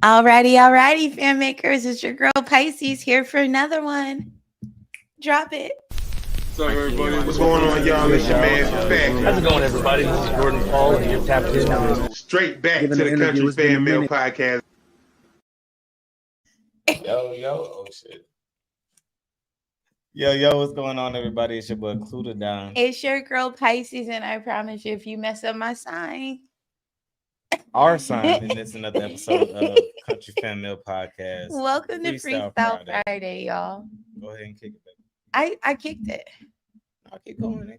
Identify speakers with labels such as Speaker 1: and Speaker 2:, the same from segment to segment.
Speaker 1: Alrighty, fan makers. It's your girl Pisces here for another one. Drop it.
Speaker 2: What's up, everybody? What's going on, y'all? It's your man, Fat.
Speaker 3: How's it going, everybody? This is Jordan Paul, and you're tapped in.
Speaker 2: Straight back to the Country Fan Mail Podcast.
Speaker 3: Yo, oh shit. Yo, what's going on, everybody? It's your boy Cluda Down.
Speaker 1: It's your girl Pisces, and I promise you, if you mess up my sign,
Speaker 3: our sign, and it's another episode of Country Fan Mail Podcast.
Speaker 1: Welcome to Freestyle Friday, y'all.
Speaker 3: Go ahead and kick it back.
Speaker 1: I kicked it.
Speaker 3: I'll keep going.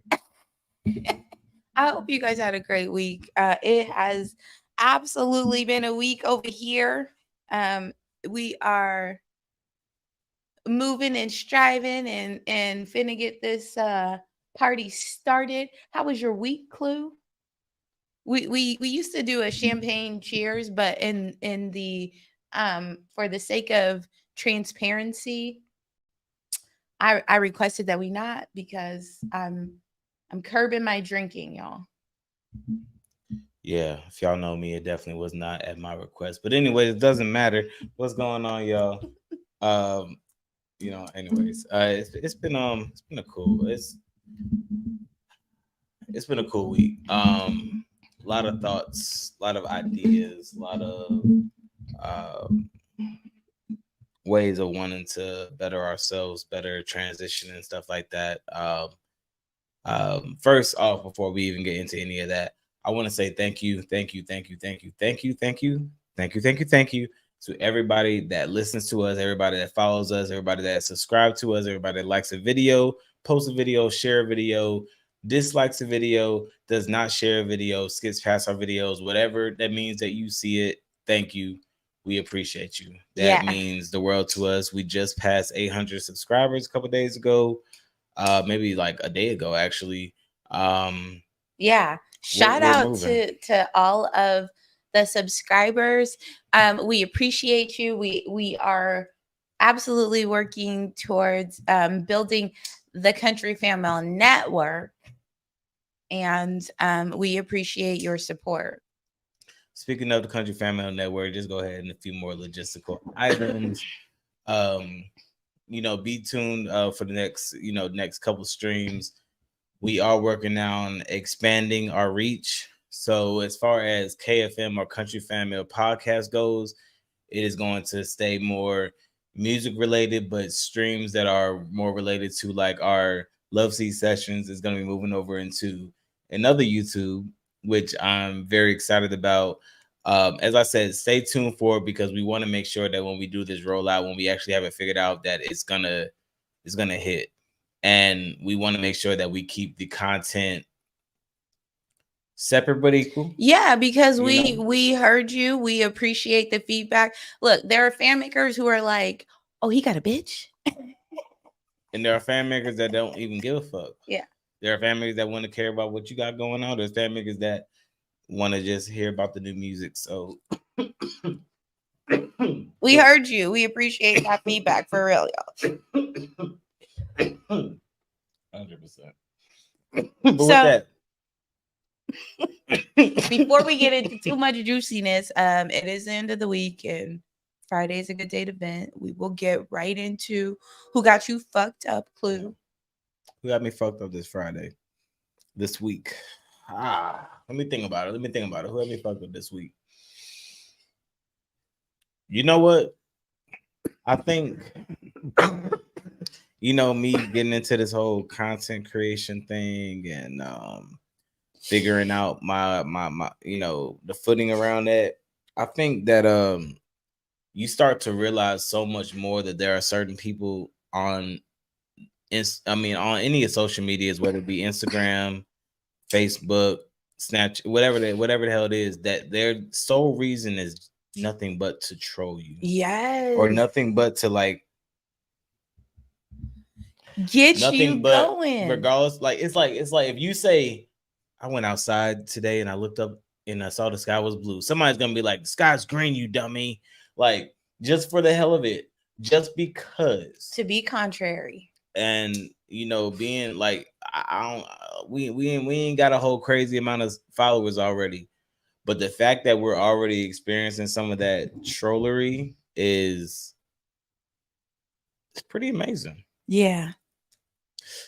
Speaker 1: I hope you guys had a great week. It has absolutely been a week over here. We are moving and striving and finna get this party started. How was your week, Clue? We used to do a champagne cheers, but in the for the sake of transparency, I requested that we not, because I'm curbing my drinking, y'all.
Speaker 3: Yeah, if y'all know me, it definitely was not at my request. But anyway, it doesn't matter. What's going on, y'all? Anyways, it's been a cool week. A lot of thoughts, a lot of ideas, a lot of ways of wanting to better ourselves, better transition and stuff like that. First off, before we even get into any of that, I want to say thank you to everybody that listens to us, everybody that follows us, everybody that subscribes to us, everybody that likes a video, posts a video, share a video, dislikes a video, does not share a video, skips past our videos, whatever that means that you see it. Thank you. We appreciate you. That means the world to us. We just passed 800 subscribers a couple days ago, maybe like a day ago, actually.
Speaker 1: Shout out to all of the subscribers. We appreciate you. We are absolutely working towards building the Country Fan Mail Network, and we appreciate your support.
Speaker 3: Speaking of the Country Fan Mail Network, just go ahead and a few more logistical items. Be tuned for the next couple streams. We are working on expanding our reach. So as far as KFM or Country Fan Mail Podcast goes, it is going to stay more music related, but streams that are more related to like our Love Seat sessions is going to be moving over into another YouTube, which I'm very excited about. As I said, stay tuned for it, because we want to make sure that when we do this rollout, when we actually have it figured out, that it's gonna hit, and we want to make sure that we keep the content separate but equal.
Speaker 1: Yeah, because we heard you. We appreciate the feedback. Look, there are fan makers who are like, "Oh, he got a bitch,"
Speaker 3: and there are fan makers that don't even give a fuck.
Speaker 1: Yeah,
Speaker 3: there are fan makers that want to care about what you got going on. There's fan makers that want to just hear about the new music. So
Speaker 1: we heard you. We appreciate that feedback for real, y'all.
Speaker 3: 100%. But with that,
Speaker 1: before we get into too much juiciness, it is the end of the week, and Friday is a good day to vent. We will get right into who got you fucked up, Clue.
Speaker 3: Who got me fucked up this week? Let me think about it. Who got me fucked up this week? You know what? I think, me getting into this whole content creation thing and figuring out my the footing around that. I think that you start to realize so much more that there are certain people on any of social medias, whether it be Instagram, Facebook, Snapchat, whatever the hell it is, that their sole reason is nothing but to troll you.
Speaker 1: Yes.
Speaker 3: Or nothing but to like
Speaker 1: get you going.
Speaker 3: Regardless, it's like if you say, I went outside today and I looked up and I saw the sky was blue, somebody's gonna be like, the sky's green, you dummy. Like, just for the hell of it, just because.
Speaker 1: To be contrary.
Speaker 3: And being like, we ain't got a whole crazy amount of followers already, But the fact that we're already experiencing some of that trollery is it's pretty amazing.
Speaker 1: Yeah.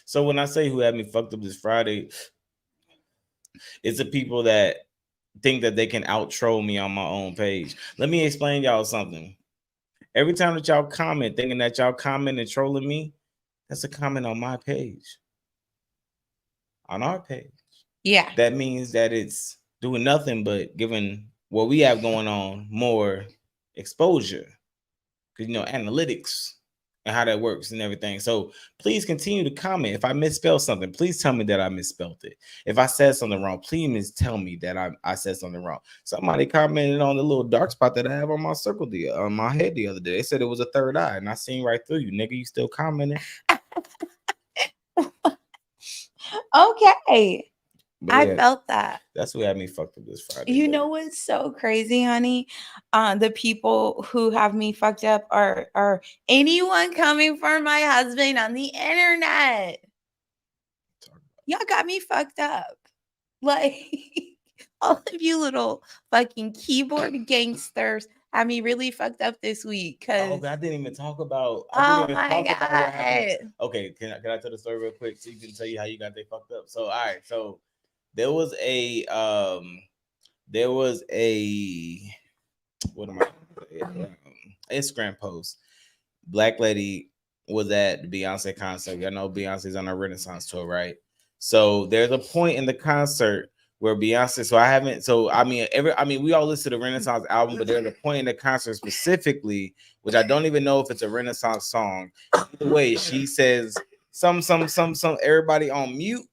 Speaker 3: So when I say who had me fucked up this Friday, it's the people that think that they can out troll me on my own page. Let me explain y'all something. Every time that y'all comment, thinking that y'all comment and trolling me, that's a comment on my page. On our page.
Speaker 1: Yeah.
Speaker 3: That means that it's doing nothing but giving what we have going on more exposure. Because, you know, analytics and how that works and everything. So please continue to comment. If I misspell something, please tell me that I misspelled it. If I said something wrong, please tell me that I said something wrong. Somebody commented on the little dark spot that I have on my circle on my head the other day. They said it was a third eye, and I seen right through you, nigga. You still commenting?
Speaker 1: Okay.
Speaker 3: But
Speaker 1: I
Speaker 3: yeah,
Speaker 1: felt that.
Speaker 3: that's what had me fucked up this Friday.
Speaker 1: You know what's so crazy, honey? The people who have me fucked up are anyone coming for my husband on the internet. Y'all got me fucked up. Like all of you little fucking keyboard gangsters have me really fucked up this week.
Speaker 3: Oh, I didn't even talk about.
Speaker 1: Oh my God.
Speaker 3: Okay, can I tell the story real quick so you can tell you how you got they fucked up? So all right, so there was a what am I Instagram post. Black lady was at the Beyonce concert. Y'all know Beyonce's on her Renaissance tour, right? So there's a point in the concert where Beyonce. We all listen to the Renaissance album, but there's a point in the concert specifically, which I don't even know if it's a Renaissance song. Either way, she says some everybody on mute,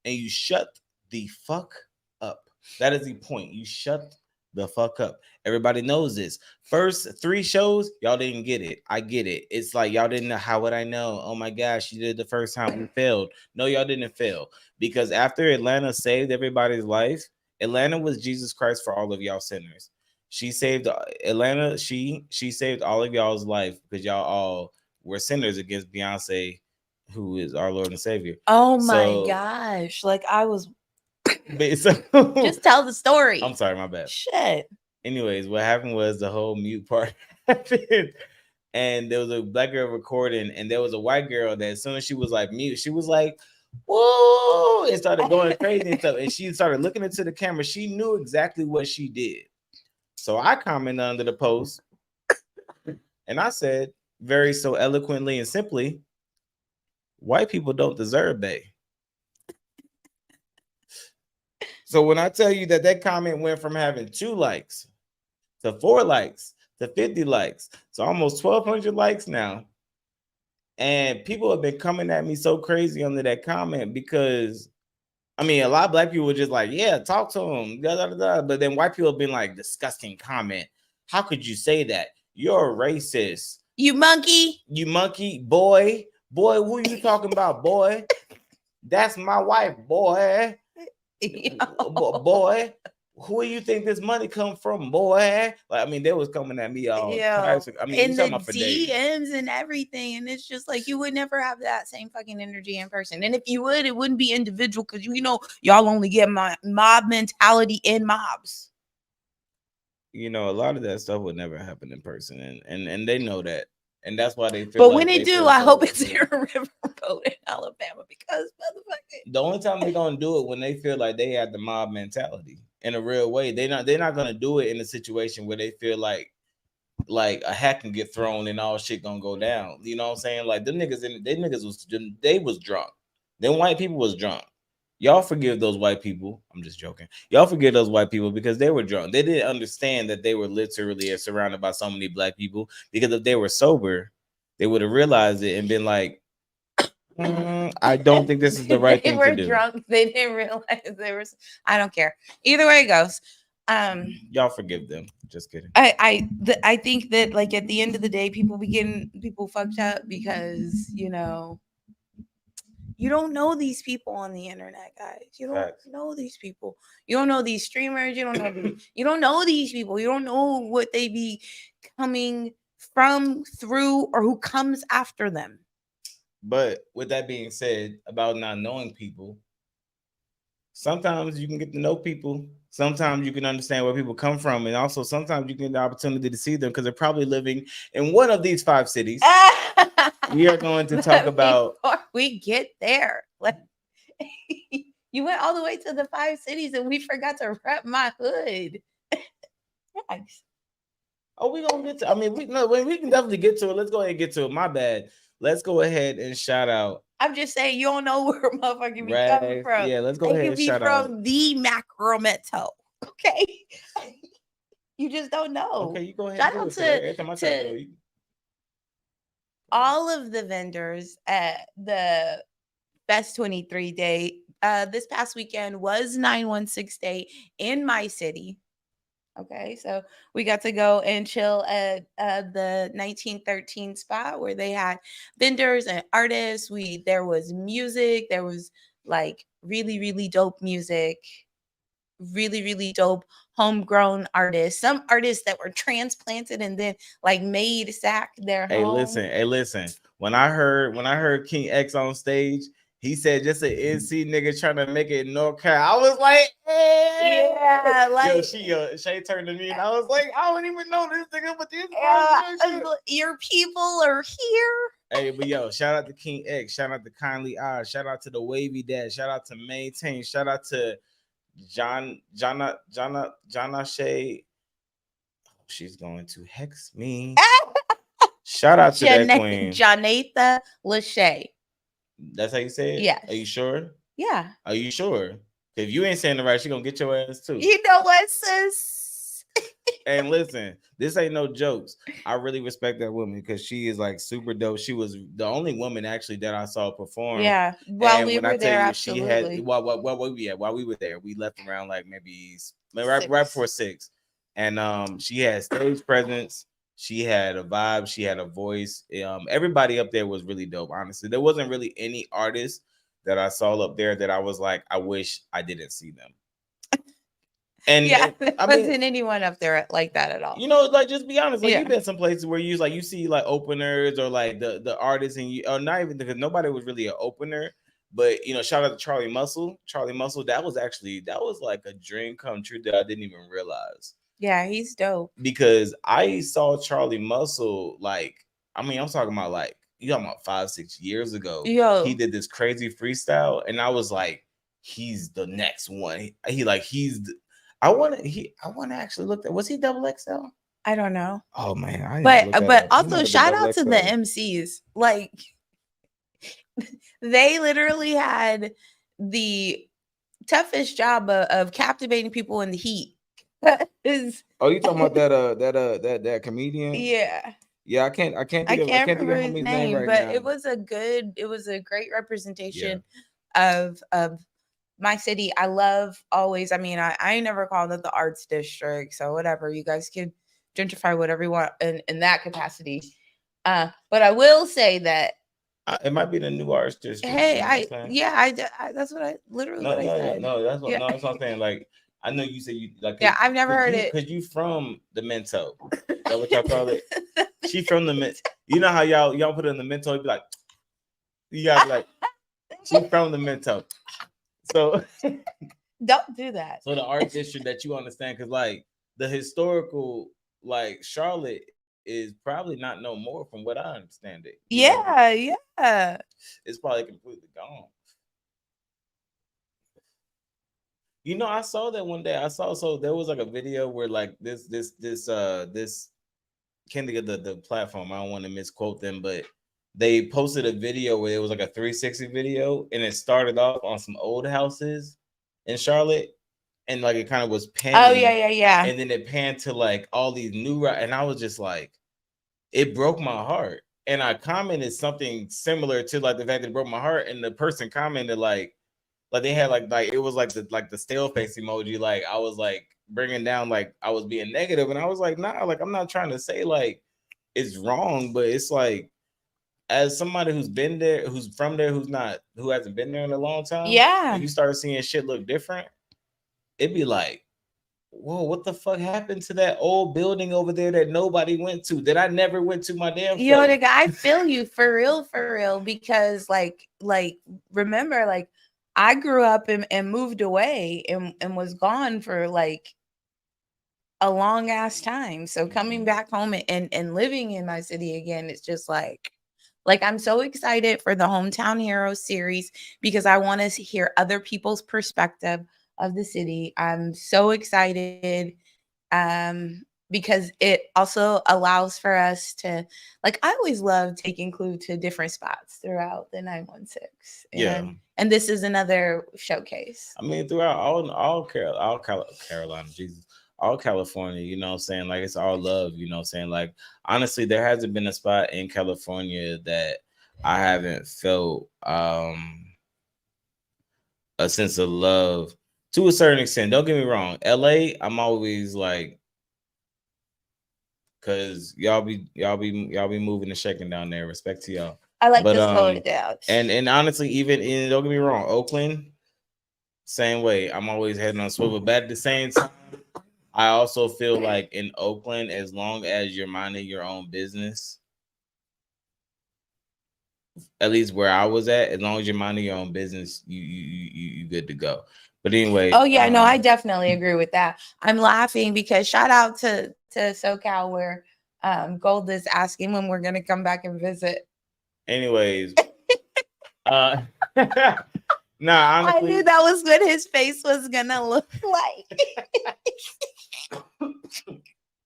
Speaker 3: and you shut the fuck up. That is the point. You shut the fuck up. Everybody knows this. First 3 shows, y'all didn't get it. I get it. It's like y'all didn't know. How would I know? Oh my gosh, you did it the first time. We failed. No, y'all didn't fail. Because after Atlanta saved everybody's life, Atlanta was Jesus Christ for all of y'all sinners. She saved Atlanta. She saved all of y'all's life because y'all all were sinners against Beyonce, who is our Lord and Savior.
Speaker 1: Oh my gosh. Like I was
Speaker 3: just
Speaker 1: tell the story.
Speaker 3: I'm sorry, my bad.
Speaker 1: Shit.
Speaker 3: Anyways, what happened was the whole mute part happened, and there was a black girl recording, and there was a white girl that as soon as she was like mute, she was like, whoa, it started going crazy and stuff. And she started looking into the camera. She knew exactly what she did. So I commented under the post, and I said very so eloquently and simply, white people don't deserve they. So when I tell you that comment went from having 2 likes to 4 likes to 50 likes, so almost 1,200 likes now. And people have been coming at me so crazy under that comment because, I mean, a lot of black people were just like, yeah, talk to them. But then white people have been like, disgusting comment. How could you say that? You're a racist.
Speaker 1: You monkey.
Speaker 3: You monkey. Boy, who you talking about, boy? That's my wife, boy. Boy, who do you think this money come from, boy? Like, I mean, they was coming at me all types of, I mean,
Speaker 1: in the DMs and everything, and it's just like you would never have that same fucking energy in person. And if you would, it wouldn't be individual because you know y'all only get mob mentality in mobs.
Speaker 3: You know, a lot of that stuff would never happen in person, and they know that. And that's why they feel. But
Speaker 1: when they do, I hope it's in a riverboat in Alabama because motherfucker.
Speaker 3: The only time they're gonna do it when they feel like they have the mob mentality in a real way. They're not gonna do it in a situation where they feel like a hat can get thrown and all shit gonna go down. You know what I'm saying? Like them niggas was drunk. Them white people was drunk. Y'all forgive those white people. I'm just joking. Y'all forgive those white people because they were drunk. They didn't understand that they were literally surrounded by so many black people. Because if they were sober, they would have realized it and been like, I don't think this is the right thing to do.
Speaker 1: They were drunk. They didn't realize they were. I don't care. Either way it goes.
Speaker 3: Y'all forgive them. Just kidding.
Speaker 1: I think that like at the end of the day, people fucked up because you know. You don't know these people on the internet, guys. You don't know these people. You don't know these streamers. You don't know these people. You don't know what they be coming from, through, or who comes after them.
Speaker 3: But with that being said, about not knowing people, sometimes you can get to know people. Sometimes you can understand where people come from, and also sometimes you get the opportunity to see them because they're probably living in one of these 5 cities. We are going to talk about.
Speaker 1: Before we get there, you went all the way to the 5 cities, and we forgot to rep my hood. Nice.
Speaker 3: Oh, we gonna get to. I mean, we can definitely get to it. Let's go ahead and get to it. My bad. Let's go ahead and shout out.
Speaker 1: I'm just saying, you don't know where motherfucker be coming from.
Speaker 3: Yeah, let's go ahead and shout out.
Speaker 1: It could be from the macro metal. Okay. You just don't know.
Speaker 3: Okay, you go ahead.
Speaker 1: Shout out to all of the vendors at the Fest 23 Day. This past weekend was 916 Day in my city. Okay, so we got to go and chill at the 1913 spot where they had vendors and artists. There was music. There was like really, really dope music. Really, really dope homegrown artists. Some artists that were transplanted and then like made Sac their home.
Speaker 3: Hey, listen. When I heard King X on stage, he said just an NC nigga trying to make it in North Carolina. I was like, hey.
Speaker 1: Yeah, like
Speaker 3: Shay turned to me and I was like, I don't even know this nigga, but this
Speaker 1: your people are here.
Speaker 3: Hey, but yo, shout out to King X, shout out to Kindly Eyes, shout out to the Wavy Dad, shout out to Maintain, shout out to Jonna Shay. Oh, she's going to hex me. Shout out to that queen.
Speaker 1: Jonatha Lachey.
Speaker 3: That's how you say it?
Speaker 1: Yeah.
Speaker 3: Are you sure?
Speaker 1: Yeah.
Speaker 3: Are you sure? If you ain't saying it right, she gonna get your ass too.
Speaker 1: You know what, sis?
Speaker 3: And listen, this ain't no jokes. I really respect that woman because she is like super dope. She was the only woman actually that I saw perform.
Speaker 1: Yeah. While we were there, absolutely.
Speaker 3: While we were there, we left around like maybe right before 6. And she had stage presence. She had a vibe. She had a voice. Everybody up there was really dope. Honestly, there wasn't really any artist that I saw up there that I was like, I wish I didn't see them. And
Speaker 1: yeah, there wasn't anyone up there like that at all.
Speaker 3: You know, like just be honest. Like you've been some places where you see like openers or like the artists, and you or not even because nobody was really an opener. But you know, shout out to Charlie Muscle. Charlie Muscle, that was like a dream come true that I didn't even realize.
Speaker 1: Yeah, he's dope.
Speaker 3: Because I saw Charlie Muscle like, I mean, I'm talking about like you talking about 5-6 years ago.
Speaker 1: Yo,
Speaker 3: he did this crazy freestyle, and I was like, he's the next one. I want to actually look at, was he XXL?
Speaker 1: I don't know.
Speaker 3: Oh man,
Speaker 1: but also shout out to the MCs. Like they literally had the toughest job of captivating people in the heat.
Speaker 3: Oh, you talking about that comedian?
Speaker 1: Yeah.
Speaker 3: Yeah, I can't remember his name right
Speaker 1: but
Speaker 3: now.
Speaker 1: it was a great representation of my city. I love always. I mean, I never called it the arts district, so whatever. You guys can gentrify whatever you want in that capacity. But I will say that
Speaker 3: it might be the new arts district.
Speaker 1: Hey, that's what I literally said.
Speaker 3: No, that's what I'm saying. Like, I know you said you like.
Speaker 1: Yeah, I've never heard it
Speaker 3: because you from the Mento. Is that what y'all call it? She from the Mento. You know how y'all put it in the Mento? You'd be like, you got like, she from the Mento. So
Speaker 1: don't do that.
Speaker 3: So the art district that you understand, because like the historical, like Charlotte is probably not no more from what I understand it.
Speaker 1: Yeah.
Speaker 3: It's probably completely gone. You know, I saw that one day. So there was like a video where like this can't think of the platform. I don't want to misquote them, but they posted a video where it was like a 360 video, and it started off on some old houses in Charlotte, and like it kind of was panning.
Speaker 1: Oh yeah.
Speaker 3: And then it panned to like all these new, and I was just like, it broke my heart. And I commented something similar to like the fact that it broke my heart, and the person commented like they had like it was like the stale face emoji. Like I was like bringing down, like I was being negative, and I was like, nah, like I'm not trying to say like it's wrong, but it's like as somebody who's been there, who's from there, who hasn't been there in a long time.
Speaker 1: Yeah,
Speaker 3: when you start seeing shit look different, it'd be like, whoa, what the fuck happened to that old building over there that nobody went to, that I never went to my damn self?
Speaker 1: Yo, the guy, I feel you for real, because like remember, like I grew up and moved away and was gone for like a long ass time. So coming back home and living in my city again, it's just like I'm so excited for the Hometown Heroes series because I want to hear other people's perspective of the city. I'm so excited because it also allows for us to, like, I always love taking Clue to different spots throughout the 916.
Speaker 3: Yeah.
Speaker 1: And this is another showcase.
Speaker 3: I mean, throughout Carolina, Jesus, all California, you know what I'm saying? Like, it's all love, you know what I'm saying? Like, honestly, there hasn't been a spot in California that I haven't felt a sense of love to a certain extent. Don't get me wrong. LA, I'm always like, cause y'all be moving and shaking down there. Respect to y'all.
Speaker 1: I like to slow it down.
Speaker 3: And honestly, even in, don't get me wrong, Oakland, same way. I'm always heading on swivel. But at the same time, I also feel like in Oakland, as long as you're minding your own business, at least where I was at, as long as you're minding your own business, you good to go. But anyway.
Speaker 1: Oh yeah, no, I definitely agree with that. I'm laughing because shout out to SoCal where Gold is asking when we're gonna come back and visit.
Speaker 3: Anyways, nah, honestly,
Speaker 1: I knew that was what his face was gonna look like.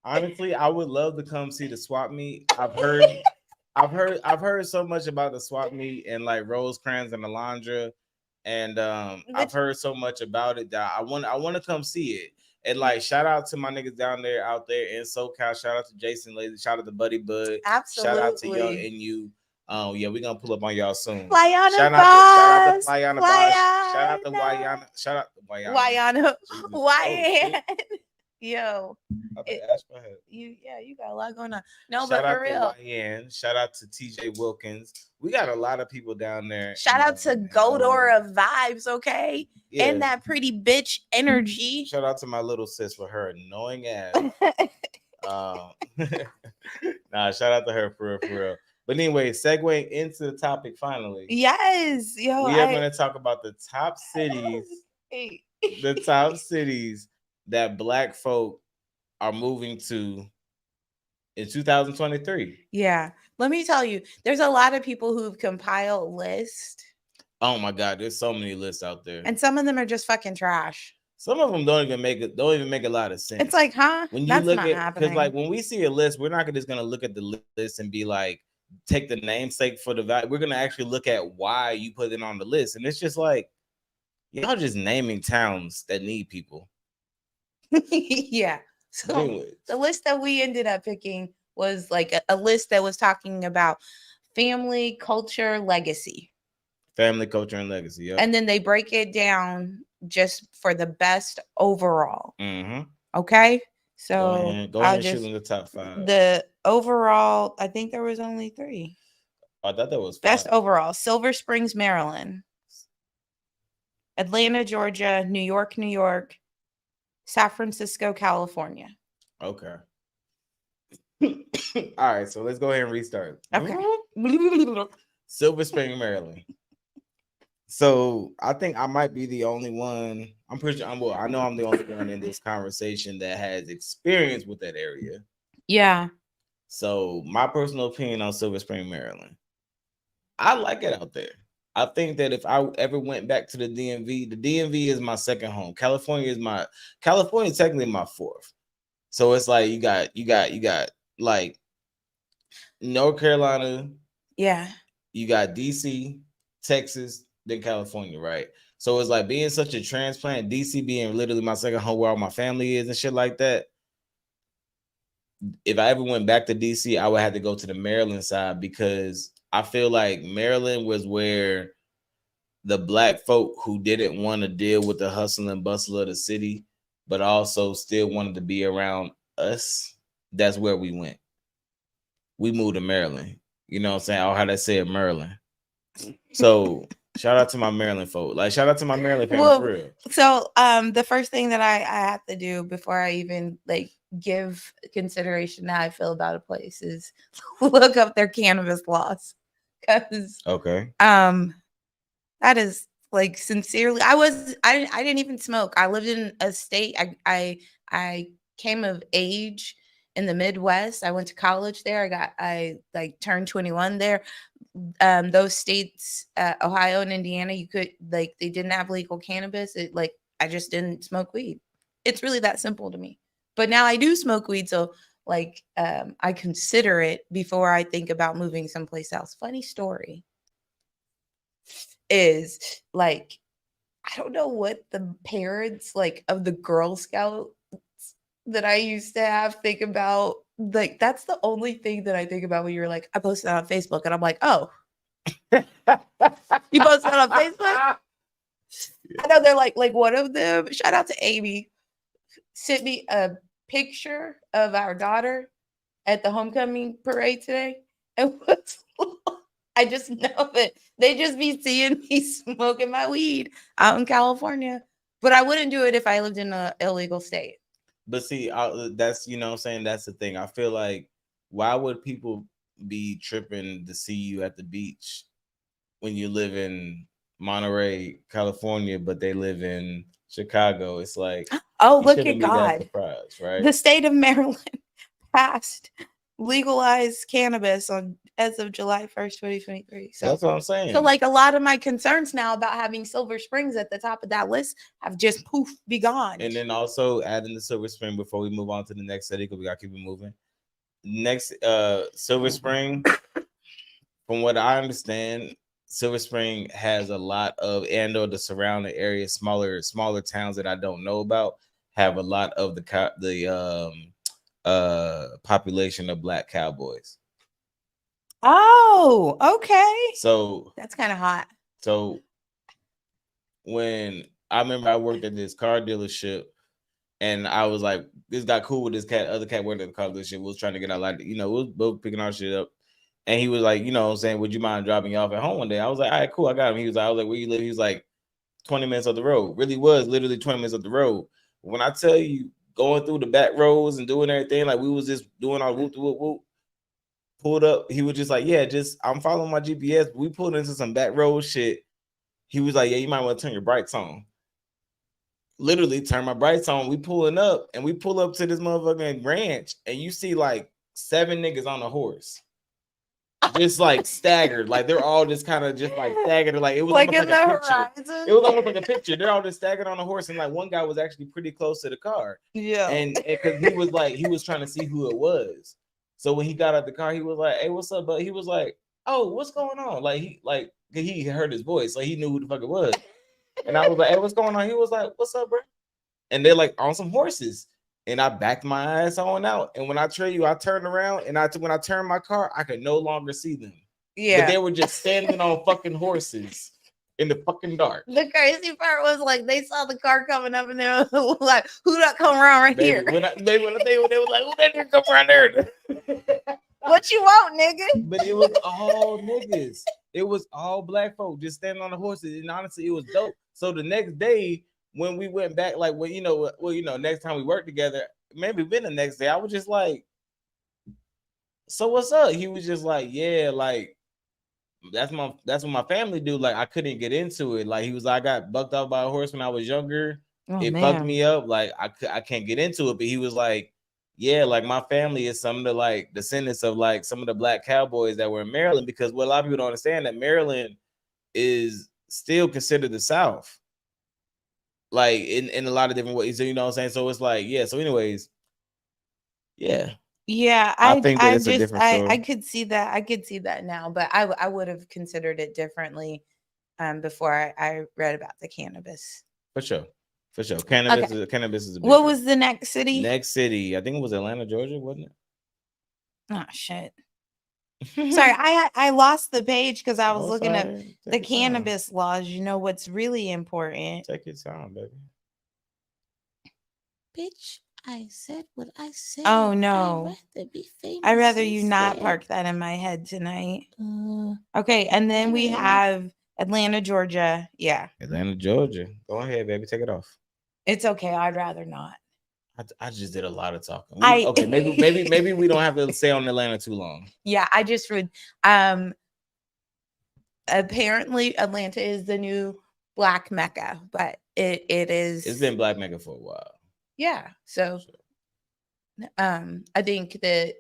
Speaker 3: Honestly, I would love to come see the swap meet. I've heard so much about the swap meet and like Rosecrans and Alondra, and I've heard so much about it that I want to come see it. And like, shout out to my niggas out there in SoCal. Shout out to Jason Lazy. Shout out to Buddy Bud.
Speaker 1: Absolutely.
Speaker 3: Shout out to Young and you. Yeah, we're gonna pull up on y'all soon.
Speaker 1: Fly on
Speaker 3: shout
Speaker 1: a
Speaker 3: out
Speaker 1: bus.
Speaker 3: to Fly on a
Speaker 1: Fly
Speaker 3: bus. Shout out to Wayana. Shout out to Wayana.
Speaker 1: Wayana. Yo,
Speaker 3: you
Speaker 1: got a lot going on. No,
Speaker 3: shout
Speaker 1: but for real.
Speaker 3: YN. Shout out to TJ Wilkins. We got a lot of people down there.
Speaker 1: Shout out to Goldora Vibes, okay? Yeah. And that pretty bitch energy.
Speaker 3: Shout out to my little sis for her annoying ass. Nah, shout out to her for real. But anyway, segueing into the topic finally.
Speaker 1: Yes, yo.
Speaker 3: We are going to talk about the top cities. The top cities that Black folk are moving to in 2023.
Speaker 1: Yeah. Let me tell you, there's a lot of people who've compiled lists.
Speaker 3: Oh my God, there's so many lists out there.
Speaker 1: And some of them are just fucking trash.
Speaker 3: Some of them don't even make a lot of sense.
Speaker 1: It's like, huh?
Speaker 3: When you
Speaker 1: That's
Speaker 3: look
Speaker 1: not
Speaker 3: at,
Speaker 1: happening.
Speaker 3: because like when we see a list, we're not just gonna look at the list and be like, take the namesake for the value. We're gonna actually look at why you put it on the list. And it's just like, y'all just naming towns that need people.
Speaker 1: Yeah. So the list that we ended up picking was like a list that was talking about family, culture, legacy.
Speaker 3: Family, culture, and legacy. Yep.
Speaker 1: And then they break it down just for the best overall.
Speaker 3: Mm-hmm.
Speaker 1: Okay. So
Speaker 3: go ahead and shoot in the top 5.
Speaker 1: The overall, I think there was only 3.
Speaker 3: I thought that was 5.
Speaker 1: Best overall: Silver Springs, Maryland; Atlanta, Georgia; New York, San Francisco, California.
Speaker 3: Okay. All right, so let's go ahead and restart.
Speaker 1: Okay.
Speaker 3: Silver Spring, Maryland. So I think I might be the only one. I'm pretty sure I know I'm the only one in this conversation that has experience with that area.
Speaker 1: Yeah.
Speaker 3: So my personal opinion on Silver Spring, Maryland, I like it out there. I think that if I ever went back to the DMV is my second home. California is technically my 4th. So it's like you got like North Carolina.
Speaker 1: Yeah.
Speaker 3: You got DC, Texas, then California, right? So it's like being such a transplant, DC being literally my second home where all my family is and shit like that. If I ever went back to DC, I would have to go to the Maryland side because I feel like Maryland was where the Black folk who didn't want to deal with the hustle and bustle of the city, but also still wanted to be around us, that's where we went. We moved to Maryland. You know what I'm saying? Or how they say it, Maryland. So shout out to my Maryland folk. Like, shout out to my Maryland family for real.
Speaker 1: So the first thing that I have to do before I even like give consideration to how I feel about a place is look up their cannabis laws. Because
Speaker 3: okay.
Speaker 1: that is Like sincerely, I didn't even smoke. I lived in a state. I came of age in the Midwest. I went to college there. I like turned 21 there. Those states, Ohio and Indiana, you could like they didn't have legal cannabis. It like I just didn't smoke weed. It's really that simple to me. But now I do smoke weed, so like I consider it before I think about moving someplace else. Funny story is like I don't know what the parents like of the Girl Scouts that I used to have think about. Like that's the only thing that I think about when you're like, I posted that on Facebook and I'm like, oh, you posted that on Facebook? I know they're like one of them. Shout out to Amy. Sent me a picture of our daughter at the homecoming parade today. And what's I just know that they just be seeing me smoking my weed out in California. But I wouldn't do it if I lived in an illegal state.
Speaker 3: But see, that's what I'm saying. That's the thing. I feel like why would people be tripping to see you at the beach when you live in Monterey, California, but they live in Chicago? It's like,
Speaker 1: oh, look at God.
Speaker 3: Surprised, right?
Speaker 1: The state of Maryland passed legalized cannabis as of July 1st, 2023. So
Speaker 3: that's what I'm saying.
Speaker 1: So like a lot of my concerns now about having Silver Springs at the top of that list have just poof be gone.
Speaker 3: And then also adding the Silver Spring before we move on to the next city, because we gotta keep it moving. Next, Silver Spring, from what I understand, Silver Spring has a lot of, and/or the surrounding areas, smaller towns that I don't know about, have a lot of the population of Black cowboys.
Speaker 1: Oh, okay.
Speaker 3: So
Speaker 1: that's kind of hot.
Speaker 3: So when I remember I worked at this car dealership, and I was like, this got cool with this other cat worked at the car dealership. We was trying to get our, like, we was both picking our shit up. And he was like, saying, would you mind dropping you off at home one day? I was like, all right, cool, I got him. He was like, I was like, where you live? He was like, 20 minutes up the road. Really was literally 20 minutes up the road. When I tell you, going through the back roads and doing everything, like we was just doing our whoop, whoop, whoop, pulled up. He was just like, yeah, I'm following my GPS. But we pulled into some back road shit. He was like, yeah, you might want to turn your brights on. Literally turn my brights on. We pulling up, and we pull up to this motherfucking ranch, and you see like 7 niggas on a horse. Just like staggered, like they're all just kind of just like staggered, like it was like almost like a picture. Horizon. It was almost like a picture. They're all just staggered on a horse, and like one guy was actually pretty close to the car. Yeah, and because he was trying to see who it was. So when he got out the car, he was like, "Hey, what's up, bud?" He was like, "Oh, what's going on?" Like he heard his voice, like he knew who the fuck it was. And I was like, "Hey, what's going on?" He was like, "What's up, bro?" And they're like on some horses. And I backed my ass on out. And when I tell you, I turned around, and when I turned my car, I could no longer see them. Yeah. But they were just standing on fucking horses in the fucking dark.
Speaker 1: The crazy part was like they saw the car coming up, and they were like, "Who that come around right here?"
Speaker 3: When they were like, "Who that nigga come around there?"
Speaker 1: What you want, nigga?
Speaker 3: But it was all niggas. It was all Black folk just standing on the horses. And honestly, it was dope. So the next day, when we went back, like next time we worked together, maybe been the next day, I was just like, so what's up? He was just like, yeah, like that's what my family do. Like I couldn't get into it. Like he was like, I got bucked off by a horse when I was younger. It fucked me up. Like I can't get into it. But he was like, yeah, like my family is some of the like descendants of like some of the Black cowboys that were in Maryland, because what a lot of people don't understand, that Maryland is still considered the South. Like in a lot of different ways, so you know what I'm saying. So it's like, yeah. So, anyways, yeah.
Speaker 1: I think that it's a different story. I could see that. I could see that now, but I would have considered it differently before I read about the cannabis.
Speaker 3: For sure. Cannabis is a big
Speaker 1: what was the next city?
Speaker 3: Next city, I think it was Atlanta, Georgia, wasn't it?
Speaker 1: Oh shit. Sorry, I lost the page because I was looking at the cannabis laws. You know what's really important?
Speaker 3: Take your time, baby.
Speaker 1: Bitch, I said what I said. Oh no. I'd rather you not park that in my head tonight. Okay, and then we have Atlanta, Georgia. Yeah.
Speaker 3: Atlanta, Georgia. Go ahead, baby. Take it off.
Speaker 1: It's okay. I'd rather not.
Speaker 3: I just did a lot of talking. Okay, maybe we don't have to stay on Atlanta too long.
Speaker 1: Yeah, I just read. Apparently, Atlanta is the new Black Mecca, but it is.
Speaker 3: It's been Black Mecca for a while.
Speaker 1: Yeah. So I think that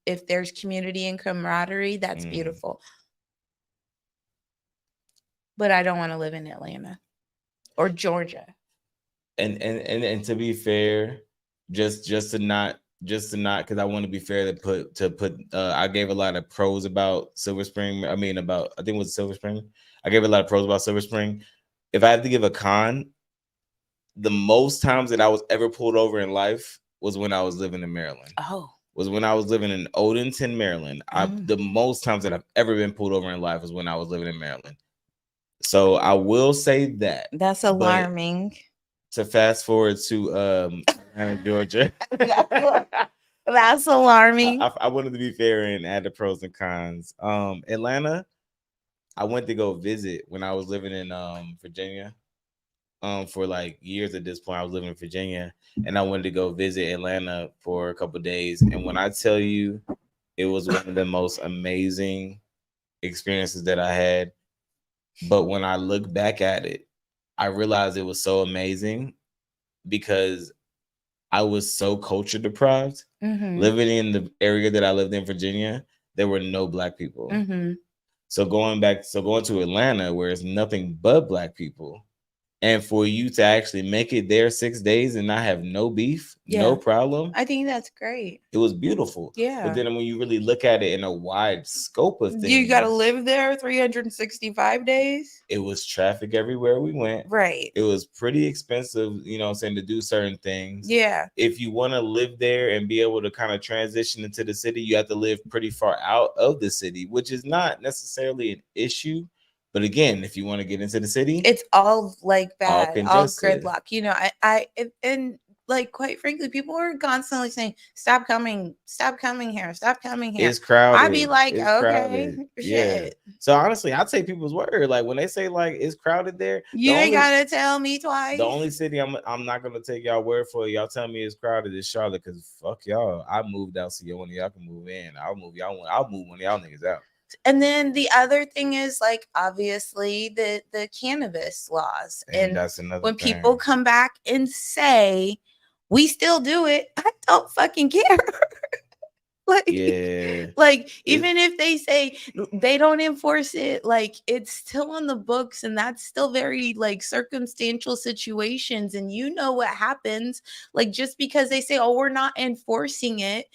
Speaker 1: if there's community and camaraderie, that's beautiful. But I don't want to live in Atlanta or Georgia.
Speaker 3: And to be fair, just to not because I want to be fair to put I gave a lot of pros about Silver Spring. I think it was Silver Spring. I gave a lot of pros about Silver Spring. If I had to give a con, the most times that I was ever pulled over in life was when I was living in Maryland. Was when I was living in Odenton, Maryland. The most times that I've ever been pulled over in life was when I was living in Maryland. So I will say that.
Speaker 1: That's alarming.
Speaker 3: To fast forward to Atlanta, Georgia.
Speaker 1: That's alarming.
Speaker 3: I wanted to be fair and add the pros and cons. Atlanta, I went to go visit when I was living in Virginia. For like years at this point, I was living in Virginia, and I wanted to go visit Atlanta for a couple of days. And when I tell you, it was one of the most amazing experiences that I had. But when I look back at it, I realized it was so amazing because I was so culture deprived. Living in the area that I lived in, Virginia, there were no Black people. So going to Atlanta, where it's nothing but Black people, and for you to actually make it there 6 days and not have no beef, no problem.
Speaker 1: I think that's great.
Speaker 3: It was beautiful.
Speaker 1: Yeah.
Speaker 3: But then when you really look at it in a wide scope of things,
Speaker 1: you got to live there 365 days.
Speaker 3: It was traffic everywhere we went.
Speaker 1: Right.
Speaker 3: It was pretty expensive, you know what I'm saying, to do certain things.
Speaker 1: Yeah.
Speaker 3: If you want to live there and be able to kind of transition into the city, you have to live pretty far out of the city, which is not necessarily an issue. But again, if you want to get into the city,
Speaker 1: it's all like bad, all gridlock. You know, and like quite frankly, people are constantly saying, "Stop coming here, stop coming here."
Speaker 3: It's crowded.
Speaker 1: I'd be like,
Speaker 3: it's
Speaker 1: okay,
Speaker 3: crowded. Yeah. So honestly, I take people's word. Like when they say like it's crowded there,
Speaker 1: you ain't gotta tell me twice.
Speaker 3: The only city I'm not gonna take y'all word for. Y'all tell me it's crowded is Charlotte, because fuck y'all. I moved out, so one of y'all can move in. I'll move one of y'all niggas out.
Speaker 1: And then the other thing is like obviously the cannabis laws, and
Speaker 3: that's another
Speaker 1: when
Speaker 3: thing.
Speaker 1: people come back and say we still do it, I don't fucking care. Like even if they say they don't enforce it, like it's still on the books, and that's still very like circumstantial situations, and you know what happens. Like just because they say, oh, we're not enforcing it,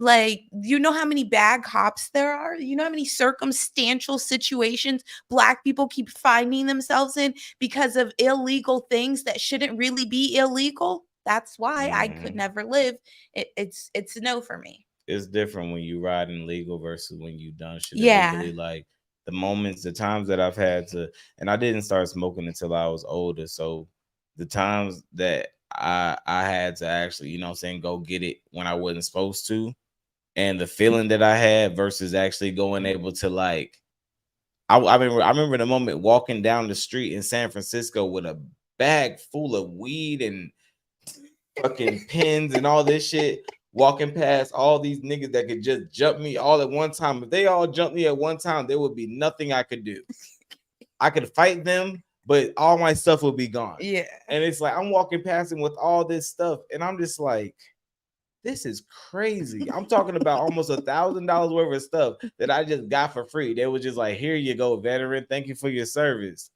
Speaker 1: like, you know how many bad cops there are? You know how many circumstantial situations Black people keep finding themselves in because of illegal things that shouldn't really be illegal? That's why I could never live. It's a no for me.
Speaker 3: It's different when you riding legal versus when you done shit.
Speaker 1: Yeah.
Speaker 3: Illegally. Like the times that I've had to, and I didn't start smoking until I was older. So the times that I had to actually, you know what I'm saying, go get it when I wasn't supposed to. And the feeling that I had versus actually going able to like, I remember the moment walking down the street in San Francisco with a bag full of weed and fucking pins and all this shit, walking past all these niggas that could just jump me all at one time. If they all jumped me at one time, there would be nothing I could do. I could fight them, but all my stuff would be gone.
Speaker 1: Yeah.
Speaker 3: And it's like I'm walking past them with all this stuff, and I'm just like, this is crazy. I'm talking about almost $1,000 worth of stuff that I just got for free. They was just like, here you go, veteran. Thank you for your service.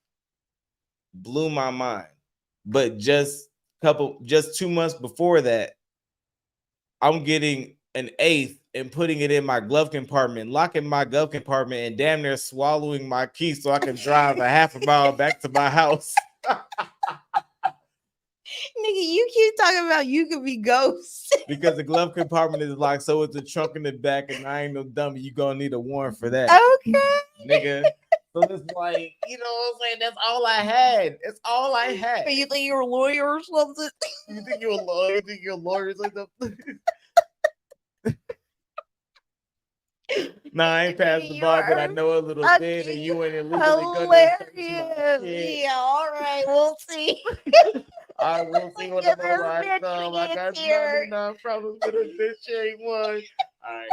Speaker 3: Blew my mind. But just 2 months before that, I'm getting an eighth and putting it in my glove compartment, locking my glove compartment, and damn near swallowing my key so I can drive a half a mile back to my house.
Speaker 1: Nigga, you keep talking about you could be ghosts.
Speaker 3: Because the glove compartment is locked, so it's the trunk in the back, and I ain't no dummy. You gonna need a warrant for that.
Speaker 1: Okay.
Speaker 3: Nigga. So it's like, you know what I'm saying? That's all I had. That's all I had.
Speaker 1: But you think you're a lawyer or something?
Speaker 3: You think you're a lawyer? You think you're a lawyer? Like nah, I ain't passed the bar, but I know a little bit, and you ain't illegally
Speaker 1: hilarious. Yeah, all right, we'll see.
Speaker 3: I will see what I'm like. I got 99 problems with this bitch. Ain't one. All right.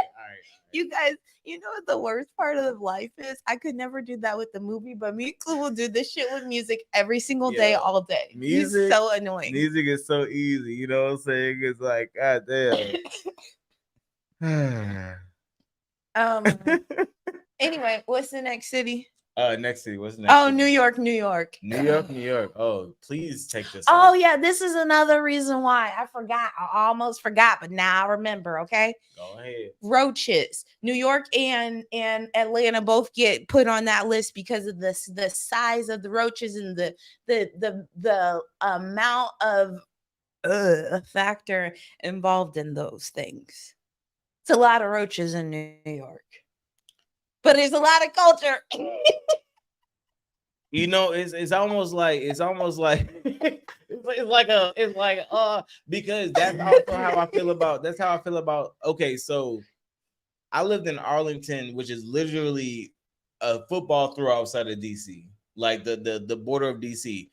Speaker 1: You guys, you know what the worst part of life is? I could never do that with the movie, but me and Clue will do this shit with music every single day, all day. He's so annoying.
Speaker 3: Music is so easy. You know what I'm saying? It's like, god damn.
Speaker 1: Anyway, what's the next city?
Speaker 3: Next city. What's next?
Speaker 1: Oh,
Speaker 3: city?
Speaker 1: New York, New York.
Speaker 3: New York. Oh, please take this.
Speaker 1: Oh, yeah, this is another reason why I forgot. I almost forgot, but now I remember. Okay.
Speaker 3: Go ahead.
Speaker 1: Roaches. New York and Atlanta both get put on that list because of the size of the roaches and the amount of factor involved in those things. It's a lot of roaches in New York. But there's a lot of culture.
Speaker 3: You know, it's almost like it's like because that's also how I feel about okay, so I lived in Arlington, which is literally a football throw outside of DC, like the border of DC.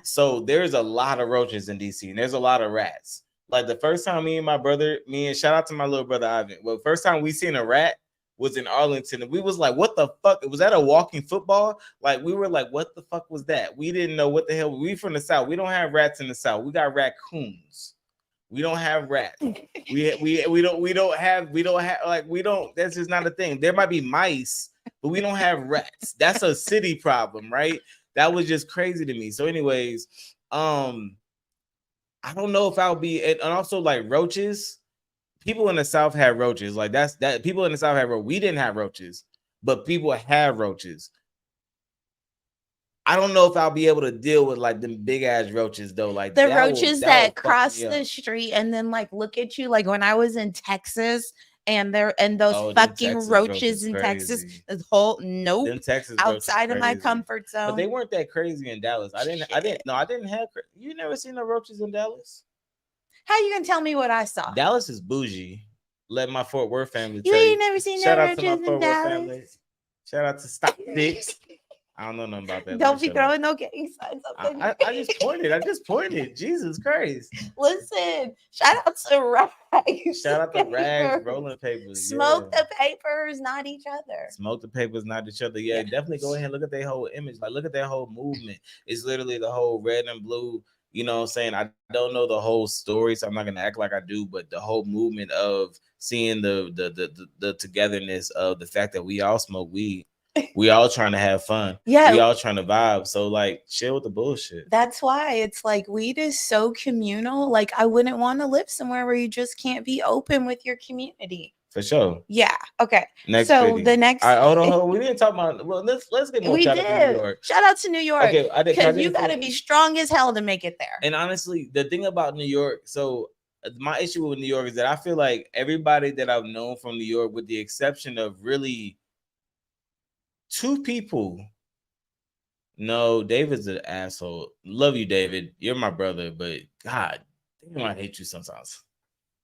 Speaker 3: So there's a lot of roaches in DC and there's a lot of rats. Like the first time me and shout out to my little brother Ivan. Well, first time we seen a rat was in Arlington, and we was like, what the fuck? Was that a walking football? Like, we were like, what the fuck was that? We didn't know what the hell. We from the South. We don't have rats in the South. We got raccoons. We don't have rats. We don't have that's just not a thing. There might be mice, but we don't have rats. That's a city problem, right? That was just crazy to me. So anyways, I don't know if I'll be, and also like roaches. People in the South had roaches. Like that. People in the South had roaches. We didn't have roaches, but people have roaches. I don't know if I'll be able to deal with like them big ass roaches though. Like
Speaker 1: the roaches that cross the street and then like look at you. Like when I was in Texas and those fucking roaches in Texas, the whole outside of my comfort zone.
Speaker 3: But they weren't that crazy in Dallas. I didn't have. You never seen the roaches in Dallas?
Speaker 1: How you gonna tell me what I saw?
Speaker 3: Dallas is bougie. Let my Fort Worth family
Speaker 1: you
Speaker 3: tell
Speaker 1: ain't never seen no roaches in Dallas.
Speaker 3: Family. Shout out to Stop Sticks. I don't know nothing about that.
Speaker 1: Don't be throwing no gang signs up there.
Speaker 3: I just pointed. Jesus Christ.
Speaker 1: Listen, shout out to Rags.
Speaker 3: Shout out to Rags, rolling papers.
Speaker 1: Smoke the papers, not each other.
Speaker 3: Smoke the papers, not each other. Yeah, definitely go ahead and look at their whole image. Like, look at their whole movement. It's literally the whole red and blue. You know what I'm saying? I don't know the whole story, so I'm not gonna act like I do, but the whole movement of seeing the togetherness of the fact that we all smoke weed. We all trying to have fun. Yeah. We all trying to vibe. So like chill with the bullshit.
Speaker 1: That's why it's like weed is so communal. Like I wouldn't want to live somewhere where you just can't be open with your community.
Speaker 3: For sure.
Speaker 1: Yeah. Okay.
Speaker 3: Next
Speaker 1: so the next
Speaker 3: hold on. We didn't talk about let's get more shout out to New York.
Speaker 1: Shout out to New York.
Speaker 3: Okay,
Speaker 1: because you gotta be strong as hell to make it there.
Speaker 3: And honestly, the thing about New York, so my issue with New York is that I feel like everybody that I've known from New York, with the exception of really 2 people. No, David's an asshole. Love you, David. You're my brother, but God, damn, I hate you sometimes.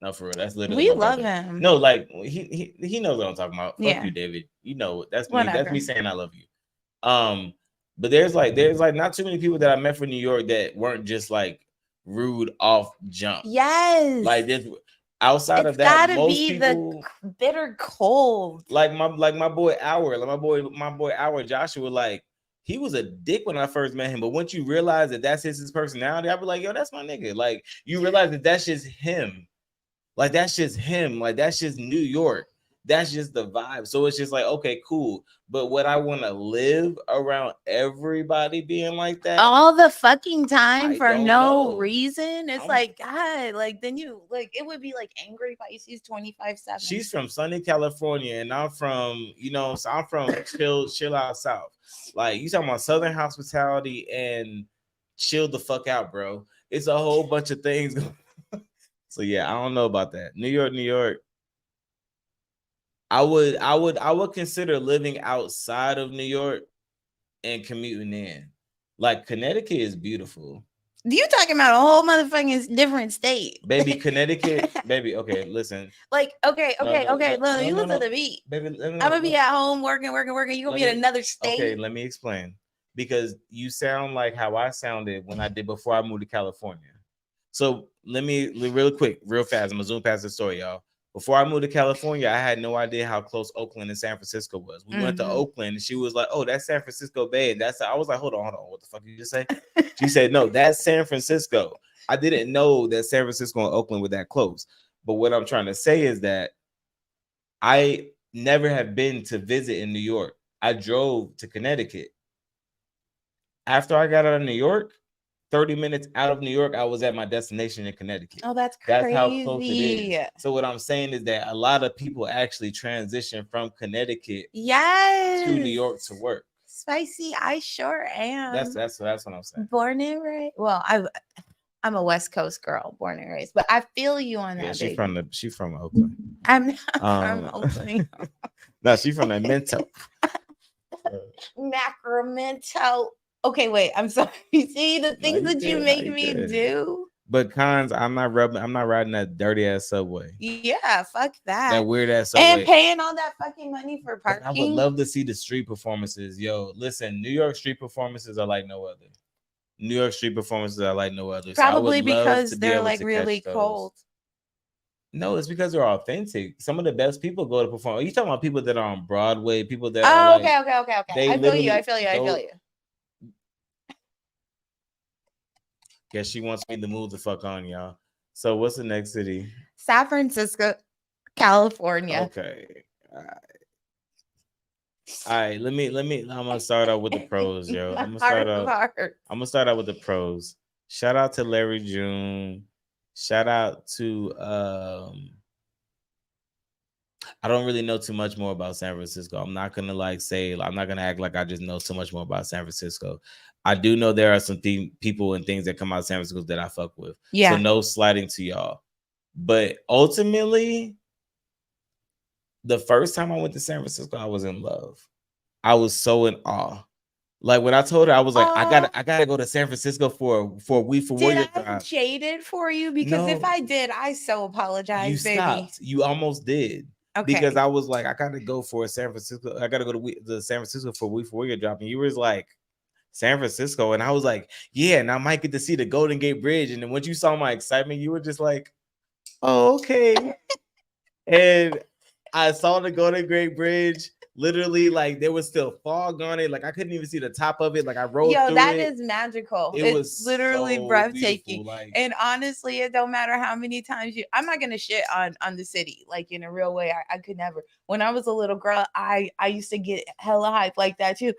Speaker 3: No, for real. That's literally
Speaker 1: we love him.
Speaker 3: No, like he knows what I'm talking about. Fuck you, David. You know that's me. That's me saying I love you. But there's like not too many people that I met from New York that weren't just like rude off jump.
Speaker 1: Yes.
Speaker 3: Like this. Outside of that, most people,
Speaker 1: the bitter cold.
Speaker 3: Like my boy Hour, my boy Hour Joshua, like he was a dick when I first met him, but once you realize that that's his personality, I'd be like, yo, that's my nigga. Like you realize that that's just him. Like that's just him. Like that's just New York. That's just the vibe. So it's just like, okay, cool. But would I want to live around everybody being like that
Speaker 1: all the fucking time for no reason? It's like, God, like then you like it would be like angry Pisces 25/7.
Speaker 3: She's from sunny California, and I'm from, so I'm from chill out south. Like you talking about Southern hospitality and chill the fuck out, bro. It's a whole bunch of things. So yeah, I don't know about that. New York. I would consider living outside of New York and commuting in. Like Connecticut is beautiful.
Speaker 1: You talking about a whole motherfucking different state,
Speaker 3: baby? Connecticut, baby. Okay, listen.
Speaker 1: Like, okay. Look, you listen to me, baby. I'm gonna be at home working. You gonna be in another state?
Speaker 3: Okay, let me explain. Because you sound like how I sounded when I did before I moved to California. So let me real quick, real fast. I'm gonna zoom past the story, y'all. Before I moved to California, I had no idea how close Oakland and San Francisco was. We went to Oakland, and she was like, "Oh, that's San Francisco Bay." I was like, "Hold on, what the fuck did you just say?" She said, "No, that's San Francisco." I didn't know that San Francisco and Oakland were that close. But what I'm trying to say is that I never have been to visit in New York. I drove to Connecticut. After I got out of New York, 30 minutes out of New York, I was at my destination in Connecticut.
Speaker 1: Oh, that's crazy.
Speaker 3: That's how close it is. So what I'm saying is that a lot of people actually transition from Connecticut to New York to work.
Speaker 1: Spicy, I sure am.
Speaker 3: That's what I'm saying.
Speaker 1: Born and raised. Well, I'm a West Coast girl, born and raised, but I feel you on that.
Speaker 3: Yeah, she from Oakland.
Speaker 1: I'm not from Oakland.
Speaker 3: No, she from Sacramento.
Speaker 1: Sacramento. Okay, wait. I'm sorry. See the things that you make me do.
Speaker 3: But cons, I'm not riding that dirty ass subway.
Speaker 1: Yeah, fuck that.
Speaker 3: That weird ass subway.
Speaker 1: And paying all that fucking money for parking.
Speaker 3: I would love to see the street performances. Yo, listen, New York street performances are like no other. New York street performances are like no other.
Speaker 1: Probably because they're like really cold.
Speaker 3: No, it's because they're authentic. Some of the best people go to perform. Are you talking about people that are on Broadway? People that are
Speaker 1: okay. I feel you.
Speaker 3: Guess she wants me to move the fuck on, y'all. So what's the next city?
Speaker 1: San Francisco, California.
Speaker 3: Okay. All right. Let me. I'm gonna start out with the pros, yo. I'm gonna start out with the pros. Shout out to Larry June. Shout out to I don't really know too much more about San Francisco. I'm not gonna I'm not gonna act like I just know so much more about San Francisco. I do know there are some people and things that come out of San Francisco that I fuck with.
Speaker 1: Yeah.
Speaker 3: So no sliding to y'all. But ultimately, the first time I went to San Francisco, I was in love. I was so in awe. Like when I told her, I was like, I gotta go to San Francisco for a week for Warrior Drive.
Speaker 1: Did I jaded for you? Because if I did, I so apologize,
Speaker 3: you
Speaker 1: baby.
Speaker 3: Stopped. You almost did. Okay. Because I was like, I gotta go for San Francisco. I gotta go to San Francisco for a week for Warrior Drop. And you was like, San Francisco. And I was like, yeah, and I might get to see the Golden Gate Bridge. And then once you saw my excitement, you were just like, oh, okay. And I saw the Golden Gate Bridge. Literally, like there was still fog on it. Like I couldn't even see the top of it. Like I rode through
Speaker 1: that
Speaker 3: it.
Speaker 1: Is magical.
Speaker 3: It was
Speaker 1: literally
Speaker 3: so
Speaker 1: breathtaking.
Speaker 3: Like,
Speaker 1: and honestly, it don't matter how many times I'm not gonna shit on the city. Like in a real way, I could never. When I was a little girl, I used to get hella hype like that too.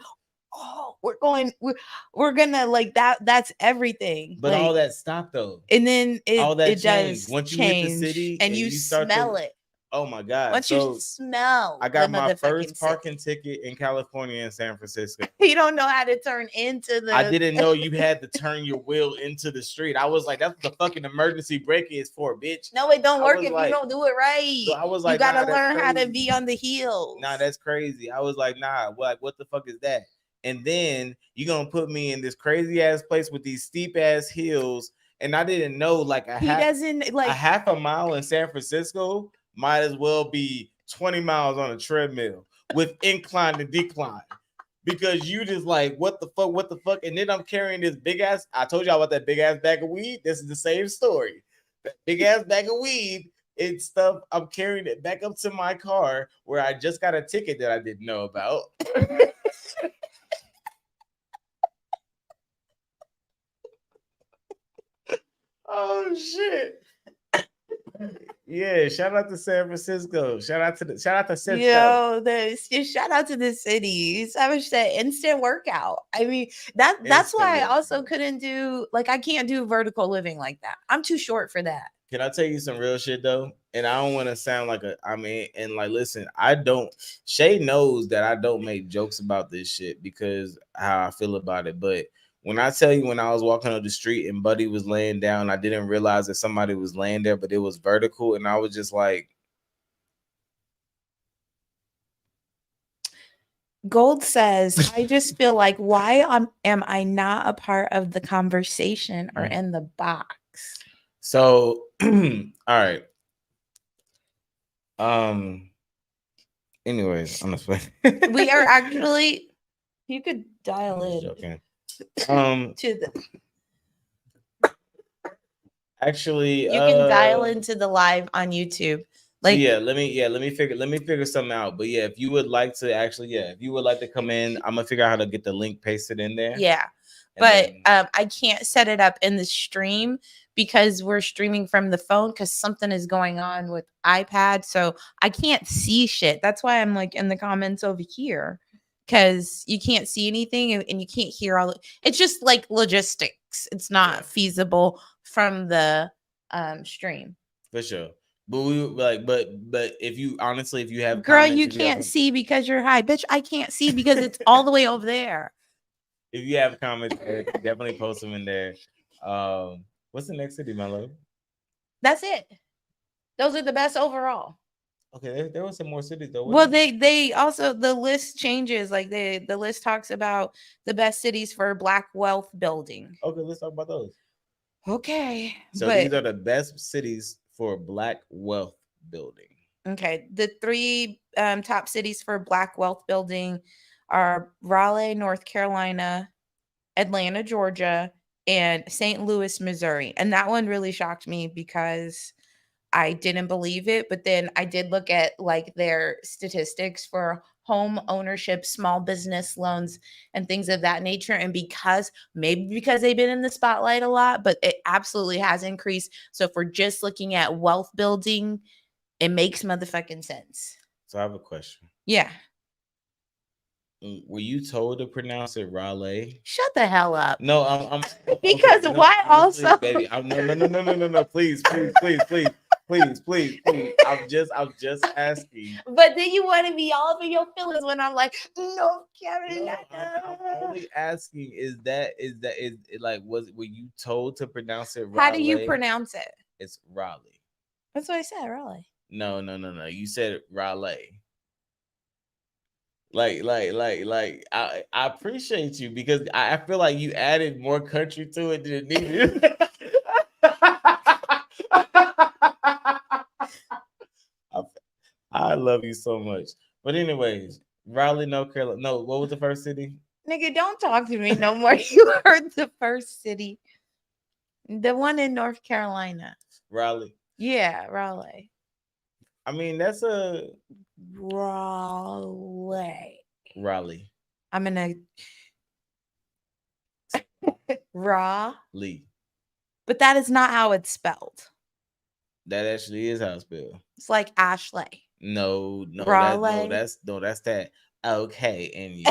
Speaker 1: Oh, we're gonna like that. That's everything.
Speaker 3: But
Speaker 1: like,
Speaker 3: all that stopped though.
Speaker 1: And then it
Speaker 3: does
Speaker 1: once
Speaker 3: you hit the city
Speaker 1: and you smell it.
Speaker 3: Oh my God.
Speaker 1: Once you smell,
Speaker 3: I got my first parking ticket in California in San Francisco.
Speaker 1: You don't know how to turn into the.
Speaker 3: I didn't know you had to turn your wheel into the street. I was like, that's what the fucking emergency brake is for, bitch.
Speaker 1: No, it don't work if you don't do it right.
Speaker 3: So I was like,
Speaker 1: you gotta learn how to be on the heels.
Speaker 3: Nah, that's crazy. I was like, nah, what the fuck is that? And then you're gonna put me in this crazy ass place with these steep ass hills. And I didn't know like a half a mile in San Francisco might as well be 20 miles on a treadmill with incline and decline. Because you just like, what the fuck? And then I'm carrying this big ass, I told y'all about that big ass bag of weed. This is the same story. That big ass bag of weed, it's stuff, I'm carrying it back up to my car where I just got a ticket that I didn't know about. Oh shit. Yeah, shout out to San Francisco. Shout out to Cisco.
Speaker 1: Yo, shout out to the city. Savage said instant workout. I mean, that's why I also couldn't do I can't do vertical living like that. I'm too short for that.
Speaker 3: Can I tell you some real shit though? And I don't want to sound like listen, Shay knows that I don't make jokes about this shit because how I feel about it, but when I tell you, when I was walking on the street and Buddy was laying down, I didn't realize that somebody was laying there, but it was vertical. And I was just like.
Speaker 1: Gold says, I just feel like, why am I not a part of the conversation or in the box?
Speaker 3: So, all right. Anyways, I'm just playing.
Speaker 1: We are actually, you could dial in.
Speaker 3: Joking.
Speaker 1: To the
Speaker 3: actually
Speaker 1: you can dial into the live on YouTube. Like,
Speaker 3: let me figure something out. But yeah, if you would like to actually, if you would like to come in, I'm gonna figure out how to get the link pasted in there.
Speaker 1: yeah. But I can't set it up in the stream because we're streaming from the phone because something is going on with iPad. So I can't see shit. That's why I'm like in the comments over here because you can't see anything and you can't hear all. It's just like logistics. It's not feasible from the stream.
Speaker 3: For sure. But we like, but if you honestly, if you have
Speaker 1: girl,
Speaker 3: comments,
Speaker 1: you can't see because you're high, bitch. I can't see because it's all the way over there.
Speaker 3: If you have comments, definitely post them in there. What's the next city, my love?
Speaker 1: That's it. Those are the best overall.
Speaker 3: Okay, there was some more cities though.
Speaker 1: Well, they also the list changes. Like the list talks about the best cities for Black wealth building.
Speaker 3: Okay, let's talk about those.
Speaker 1: Okay,
Speaker 3: so these are the best cities for Black wealth building.
Speaker 1: Okay, the 3 top cities for Black wealth building are Raleigh, North Carolina, Atlanta, Georgia, and St. Louis, Missouri. And that one really shocked me because I didn't believe it, but then I did look at like their statistics for home ownership, small business loans, and things of that nature. And maybe because they've been in the spotlight a lot, but it absolutely has increased. So if we're just looking at wealth building, it makes motherfucking sense.
Speaker 3: So I have a question.
Speaker 1: Yeah.
Speaker 3: Were you told to pronounce it Raleigh?
Speaker 1: Shut the hell up.
Speaker 3: No, I'm
Speaker 1: because okay, why honestly, also,
Speaker 3: baby? No, please. I'm just asking.
Speaker 1: But then you want to be all over your feelings when I'm like, North Carolina.
Speaker 3: No, I'm only asking. Is it like were you told to pronounce it Raleigh?
Speaker 1: How do you pronounce it?
Speaker 3: It's Raleigh.
Speaker 1: That's what I said, Raleigh.
Speaker 3: No. You said Raleigh. I appreciate you because I feel like you added more country to it than it needed. I love you so much. But anyways, Raleigh, North Carolina. No, what was the first city?
Speaker 1: Nigga, don't talk to me no more. You heard the first city. The one in North Carolina.
Speaker 3: Raleigh.
Speaker 1: Yeah, Raleigh.
Speaker 3: I mean, that's a
Speaker 1: Raleigh. I'm gonna
Speaker 3: Lee.
Speaker 1: But that is not how it's spelled.
Speaker 3: That actually is how it's spelled.
Speaker 1: It's like Ashley.
Speaker 3: No,
Speaker 1: Raleigh.
Speaker 3: That's that. Okay, and you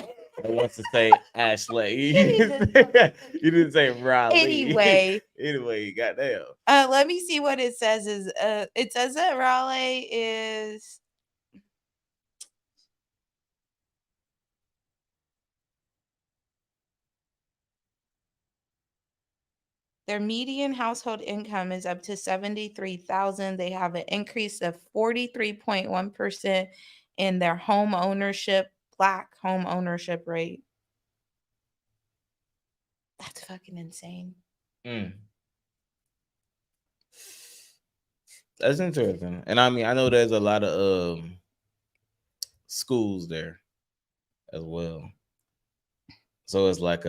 Speaker 3: wants to say Ashley. You didn't say Raleigh. Anyway, goddamn.
Speaker 1: Let me see what it says. It says that Raleigh is. Their median household income is up to $73,000. They have an increase of 43.1% in their home ownership, Black home ownership rate. That's fucking insane.
Speaker 3: That's interesting. And I mean, I know there's a lot of schools there as well. So it's like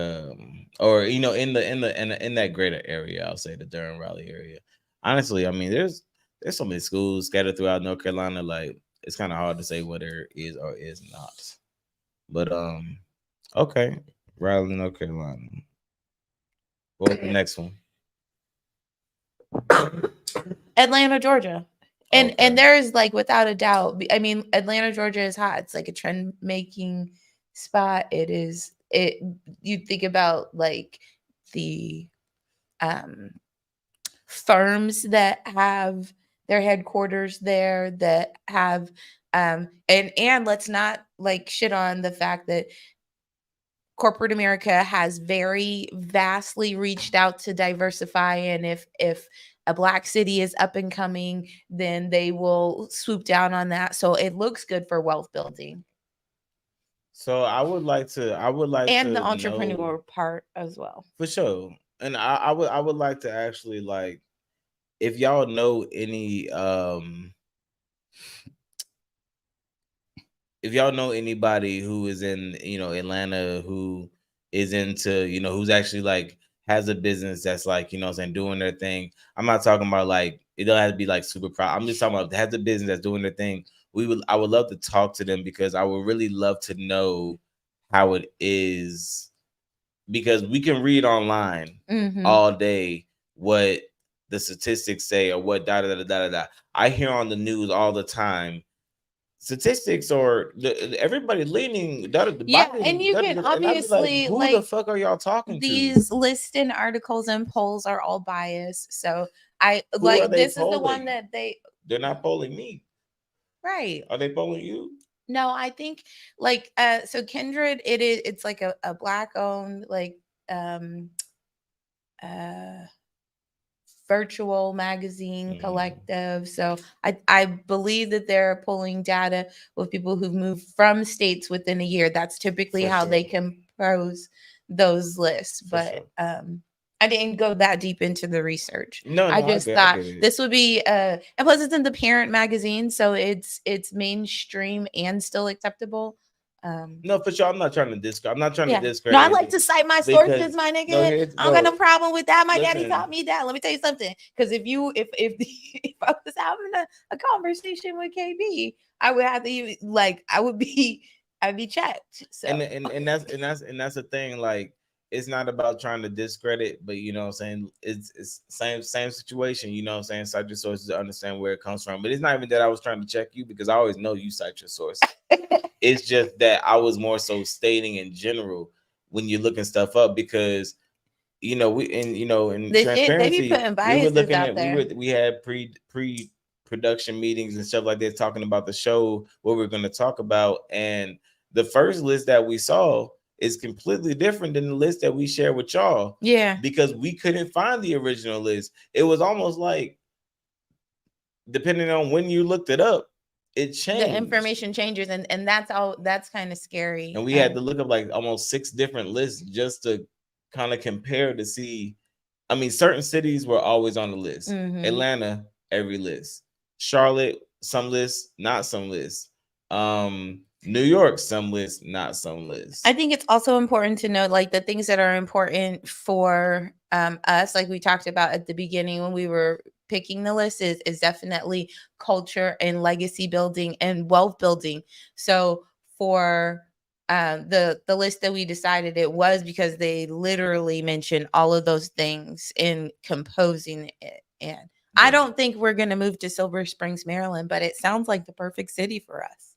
Speaker 3: or in that greater area, I'll say the Durham Raleigh area. Honestly, I mean, there's so many schools scattered throughout North Carolina. Like it's kind of hard to say whether it is or is not. But okay, Raleigh, North Carolina. What's the next one?
Speaker 1: Atlanta, Georgia. And there is like without a doubt. I mean, Atlanta, Georgia is hot. It's like a trend making spot. You think about like the firms that have their headquarters there that have and let's not like shit on the fact that corporate America has very vastly reached out to diversify, and if a Black city is up and coming, then they will swoop down on that. So it looks good for wealth building.
Speaker 3: So I would like
Speaker 1: and the entrepreneur part as well.
Speaker 3: For sure. And I would like to actually like if y'all know any if y'all know anybody who is in Atlanta who is into who's actually like has a business that's like, you know what I'm saying, doing their thing. I'm not talking about like it don't have to be like super proud. I'm just talking about has a business that's doing their thing. I would love to talk to them because I would really love to know how it is, because we can read online all day what the statistics say or what da da da da da da. I hear on the news all the time statistics or everybody leaning the
Speaker 1: Yeah,
Speaker 3: Biden,
Speaker 1: and you can
Speaker 3: and I'd be like,
Speaker 1: obviously
Speaker 3: who the
Speaker 1: like
Speaker 3: fuck are y'all talking to?
Speaker 1: these lists and articles and polls are all biased. So I
Speaker 3: Who are
Speaker 1: like
Speaker 3: they
Speaker 1: this is the one
Speaker 3: polling?
Speaker 1: that
Speaker 3: They're not polling me.
Speaker 1: right.
Speaker 3: Are they polling you?
Speaker 1: No, I think like so Kindred, it's like a black owned like um uh virtual magazine collective. So I believe that they're pulling data with people who've moved from states within a year. That's typically
Speaker 3: For
Speaker 1: how
Speaker 3: sure.
Speaker 1: they compose those lists.
Speaker 3: For
Speaker 1: But
Speaker 3: sure.
Speaker 1: I didn't go that deep into the research.
Speaker 3: No,
Speaker 1: I
Speaker 3: no,
Speaker 1: just
Speaker 3: I
Speaker 1: thought
Speaker 3: get it.
Speaker 1: this would be and plus it's in the parent magazine, so it's mainstream and still acceptable.
Speaker 3: No, for sure. I'm not trying to discredit. I'm not trying
Speaker 1: Yeah.
Speaker 3: to discredit.
Speaker 1: No, I like to cite my
Speaker 3: because-
Speaker 1: sources, my nigga.
Speaker 3: No,
Speaker 1: I don't got no problem with that. My daddy
Speaker 3: listen.
Speaker 1: taught me that. Let me tell you something. Because if if I was having a conversation with KB, I would have to like I'd be checked. So
Speaker 3: And that's the thing. Like, it's not about trying to discredit, but you know what I'm saying, it's same situation, you know what I'm saying. Cite your sources to understand where it comes from. But it's not even that I was trying to check you, because I always know you cite your sources. It's just that I was more so stating in general when you're looking stuff up, because you know in
Speaker 1: the shit they
Speaker 3: transparency,
Speaker 1: be putting
Speaker 3: we were
Speaker 1: biases
Speaker 3: looking
Speaker 1: out
Speaker 3: at
Speaker 1: there.
Speaker 3: we had pre production meetings and stuff like that, talking about the show, what we're going to talk about, and the first list that we saw is completely different than the list that we share with y'all.
Speaker 1: Yeah.
Speaker 3: Because we couldn't find the original list. It was almost like, depending on when you looked it up, it changed.
Speaker 1: The information changes, and that's kind of scary.
Speaker 3: And we had to look up like almost 6 different lists just to kind of compare to see. I mean, certain cities were always on the list. Atlanta, every list. Charlotte, some lists, not some lists. New York, some lists, not some lists.
Speaker 1: I think it's also important to note like the things that are important for us, like we talked about at the beginning when we were picking the list, is definitely culture and legacy building and wealth building. So for the list that we decided, it was because they literally mentioned all of those things in composing it. And I don't think we're going to move to Silver Springs, Maryland, but it sounds like the perfect city for us.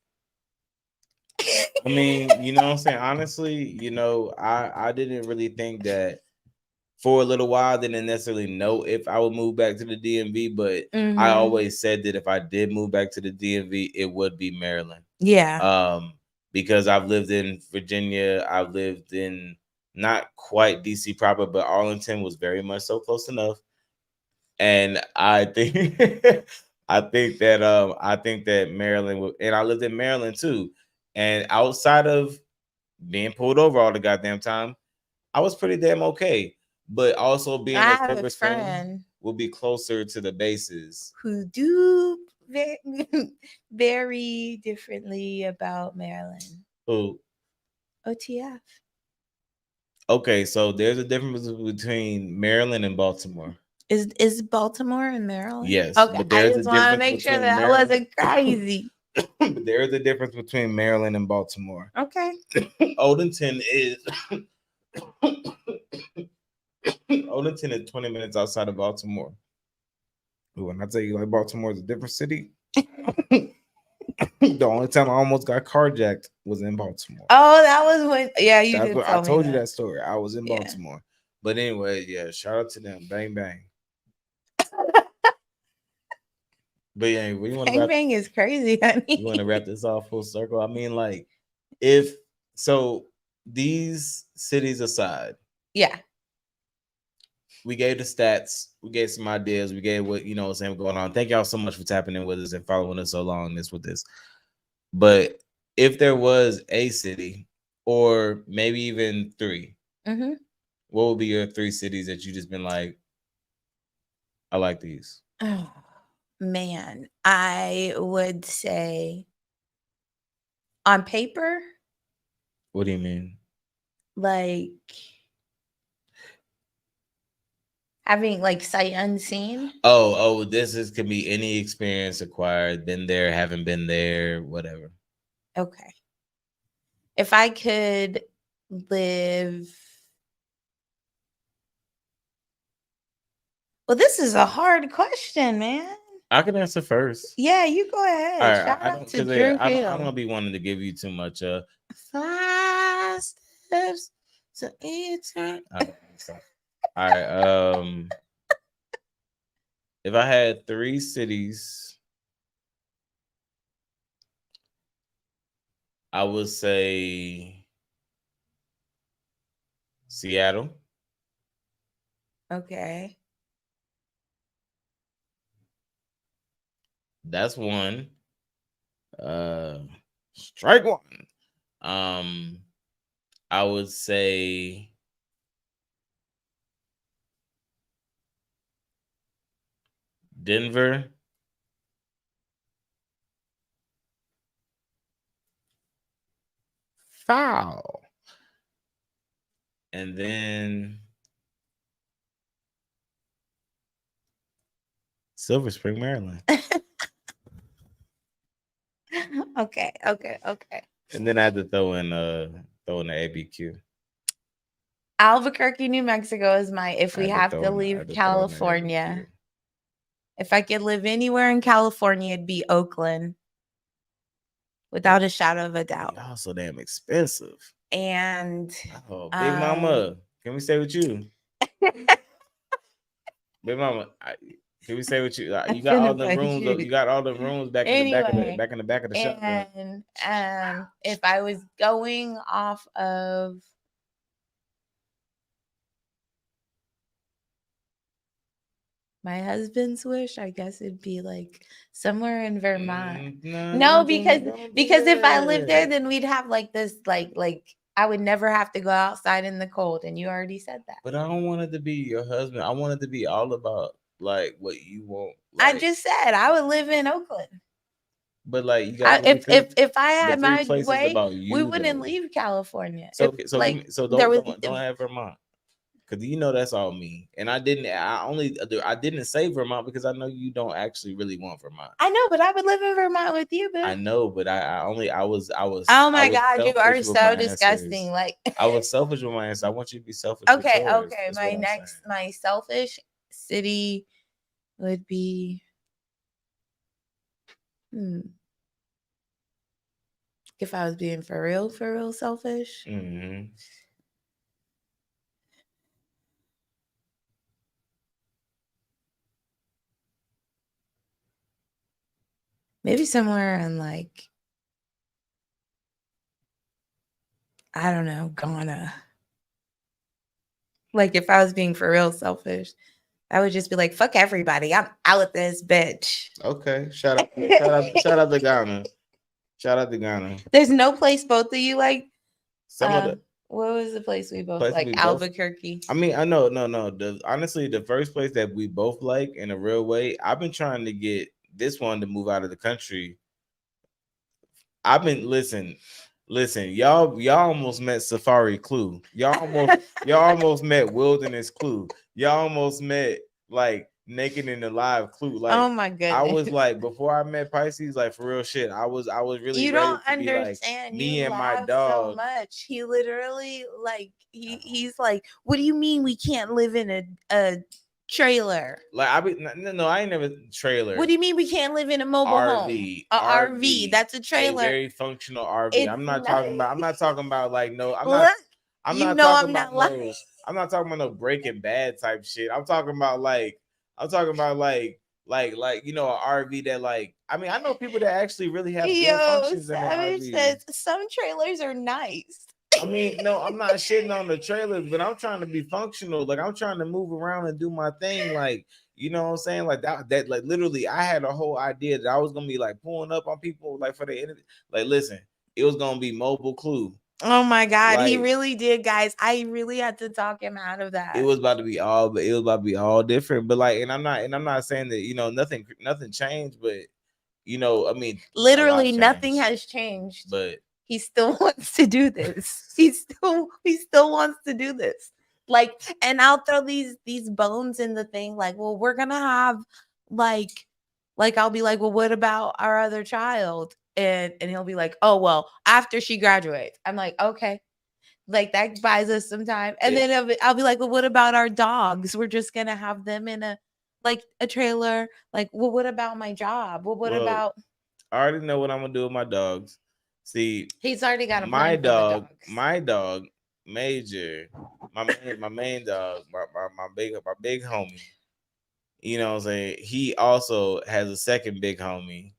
Speaker 3: I mean, you know what I'm saying? Honestly, you know, I didn't really think that for a little while. I didn't necessarily know if I would move back to the DMV, but I always said that if I did move back to the DMV, it would be Maryland.
Speaker 1: Yeah.
Speaker 3: Because I've lived in Virginia, I've lived in not quite DC proper, but Arlington was very much so close enough. And I think I think that Maryland and I lived in Maryland too. And outside of being pulled over all the goddamn time, I was pretty damn okay. But also being
Speaker 1: I
Speaker 3: a
Speaker 1: have
Speaker 3: Silver
Speaker 1: a
Speaker 3: Spring
Speaker 1: friend
Speaker 3: will be closer to the bases.
Speaker 1: who do very, very differently about Maryland.
Speaker 3: Who?
Speaker 1: OTF.
Speaker 3: Okay, so there's a difference between Maryland and Baltimore.
Speaker 1: Is Baltimore in Maryland?
Speaker 3: Yes,
Speaker 1: Okay,
Speaker 3: but
Speaker 1: I
Speaker 3: there's
Speaker 1: just
Speaker 3: a
Speaker 1: want to
Speaker 3: difference
Speaker 1: make sure
Speaker 3: between
Speaker 1: that I
Speaker 3: Maryland.
Speaker 1: wasn't crazy.
Speaker 3: But there is a difference between Maryland and Baltimore.
Speaker 1: Okay.
Speaker 3: Odenton is Odenton is 20 minutes outside of Baltimore. When I tell you, like, Baltimore is a different city. The only time I almost got carjacked was in Baltimore.
Speaker 1: Oh, that was when. Yeah, you
Speaker 3: That's
Speaker 1: did.
Speaker 3: what
Speaker 1: Tell
Speaker 3: I told
Speaker 1: me
Speaker 3: you that story. I was in
Speaker 1: Yeah.
Speaker 3: Baltimore. But anyway, yeah, shout out to them. Bang bang. But yeah, we want to
Speaker 1: Bang bang is crazy, honey.
Speaker 3: You want to wrap this off full circle? I mean, like, if so, these cities aside,
Speaker 1: Yeah.
Speaker 3: we gave the stats, we gave some ideas, we gave what you know what I'm saying going on. Thank y'all so much for tapping in with us and following us so long with this. But if there was a city, or maybe even 3, what would be your 3 cities that you just been like, I like these?
Speaker 1: Oh man, I would say on paper.
Speaker 3: What do you mean?
Speaker 1: Like Having like sight unseen.
Speaker 3: Oh, could be any experience acquired, been there, haven't been there, whatever.
Speaker 1: Okay. If I could live. Well, this is a hard question, man.
Speaker 3: I can answer first.
Speaker 1: Yeah, you go ahead.
Speaker 3: All right,
Speaker 1: Shout
Speaker 3: I
Speaker 1: out
Speaker 3: don't
Speaker 1: to
Speaker 3: because
Speaker 1: Drew
Speaker 3: I
Speaker 1: Hill.
Speaker 3: don't be wanting to give you too much. 5 steps to eternity. All right. If I had 3 cities, I would say Seattle.
Speaker 1: Okay.
Speaker 3: That's one. Strike one. I would say Denver. Foul. And then Silver Spring, Maryland.
Speaker 1: Okay.
Speaker 3: And then I had to throw in the ABQ.
Speaker 1: Albuquerque, New Mexico is my if we have to
Speaker 3: I
Speaker 1: leave
Speaker 3: had to throw in the
Speaker 1: California.
Speaker 3: ABQ.
Speaker 1: If I could live anywhere in California, it'd be Oakland. Without a shadow of a doubt.
Speaker 3: Y'all so damn expensive.
Speaker 1: And
Speaker 3: Big Mama, can we stay with you? Big Mama, can we stay with you? You got all the rooms. You got all the rooms back in the back of the shop.
Speaker 1: And if I was going off of my husband's wish, I guess it'd be like somewhere in Vermont. No, because if I lived there, then we'd have like this, like I would never have to go outside in the cold, and you already said that.
Speaker 3: But I don't want it to be your husband. I want it to be all about like what you want. Like,
Speaker 1: I just said I would live in Oakland.
Speaker 3: But like you got
Speaker 1: if I had my way, we wouldn't leave California.
Speaker 3: So don't have Vermont. Because you know that's all me, and I didn't say Vermont because I know you don't actually really want Vermont.
Speaker 1: I know, but I would live in Vermont with you, boo.
Speaker 3: I know, but I was.
Speaker 1: Oh my God, you are so disgusting. Like
Speaker 3: I was selfish with my answer. I want you to be selfish.
Speaker 1: Okay. My selfish city would be. If I was being for real selfish.
Speaker 3: Mm-hmm.
Speaker 1: Maybe somewhere in like, I don't know, Ghana. Like if I was being for real selfish, I would just be like, fuck everybody. I'm out this bitch.
Speaker 3: Okay. Shout out to Ghana. Shout out to Ghana.
Speaker 1: There's no place both of you like.
Speaker 3: Some of the.
Speaker 1: What was the place we both like? Albuquerque.
Speaker 3: I mean, I know, no. Honestly, the first place that we both like in a real way, I've been trying to get this one to move out of the country. I've been listen, y'all almost met Safari Clue. Y'all almost met Wilderness Clue. Y'all almost met like Naked and Alive Clue. Like,
Speaker 1: oh my goodness.
Speaker 3: I was like, before I met Pisces, like for real shit. I was really.
Speaker 1: You don't understand.
Speaker 3: Be like, me and my dog.
Speaker 1: So much. He literally like he's like, what do you mean we can't live in a trailer?
Speaker 3: Like I ain't never trailer.
Speaker 1: What do you mean we can't live in a mobile home? RV. That's a trailer.
Speaker 3: A very functional RV. I'm not talking about like no. I'm not talking about no Breaking Bad type shit. I'm talking about like you know, an RV that like. I mean, I know people that actually really have good functions in an RV.
Speaker 1: Says some trailers are nice.
Speaker 3: I mean, no, I'm not shitting on the trailers, but I'm trying to be functional. Like I'm trying to move around and do my thing. Like, you know what I'm saying? Like that like literally I had a whole idea that I was gonna be like pulling up on people like for the interview. Like, listen, it was gonna be Mobile Clue.
Speaker 1: Oh my God, like, he really did, guys. I really had to talk him out of that.
Speaker 3: It was about to be all different. But like, and I'm not saying that, you know, nothing changed, but you know, I mean,
Speaker 1: literally nothing has changed.
Speaker 3: But
Speaker 1: he still wants to do this. He still wants to do this. Like, and I'll throw these bones in the thing, like, well, we're gonna have like I'll be like, well, what about our other child? And he'll be like, oh well, after she graduates. I'm like, okay. Like that buys us some time. And then I'll be like, well, what about our dogs? We're just gonna have them in a trailer. Like, well, what about my job? Well, what about
Speaker 3: I already know what I'm gonna do with my dogs. See,
Speaker 1: he's already got a plan for the dogs.
Speaker 3: My dog, Major, my main dog, my big homie. You know what I'm saying? He also has a second big homie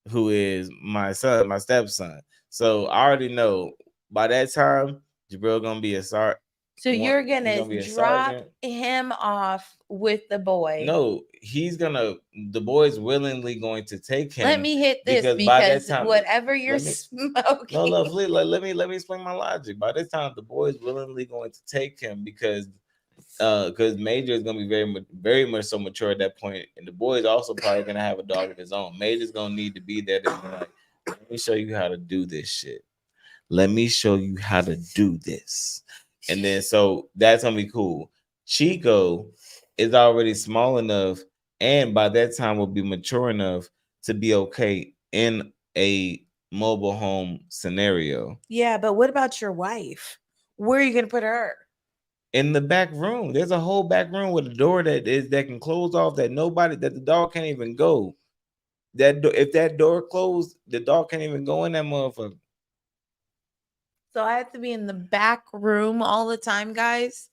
Speaker 3: who is my son, my stepson. So I already know by that time, Jabril gonna be a sergeant.
Speaker 1: So you're gonna drop him off with the boy.
Speaker 3: No, the boy's willingly going to take him.
Speaker 1: Let me hit this because by that time, whatever you're smoking.
Speaker 3: No, lovely. Let me explain my logic. By this time, the boy's willingly going to take him because Major is gonna be very much so mature at that point, and the boy is also probably gonna have a dog of his own. Major's gonna need to be there to be like, let me show you how to do this shit. Let me show you how to do this. And then so that's gonna be cool. Chico is already small enough, and by that time will be mature enough to be okay in a mobile home scenario.
Speaker 1: Yeah, but what about your wife? Where are you gonna put her?
Speaker 3: In the back room. There's a whole back room with a door that can close off that the dog can't even go. If that door closed, the dog can't even go in that motherfucker. So
Speaker 1: I have to be in the back room all the time, guys.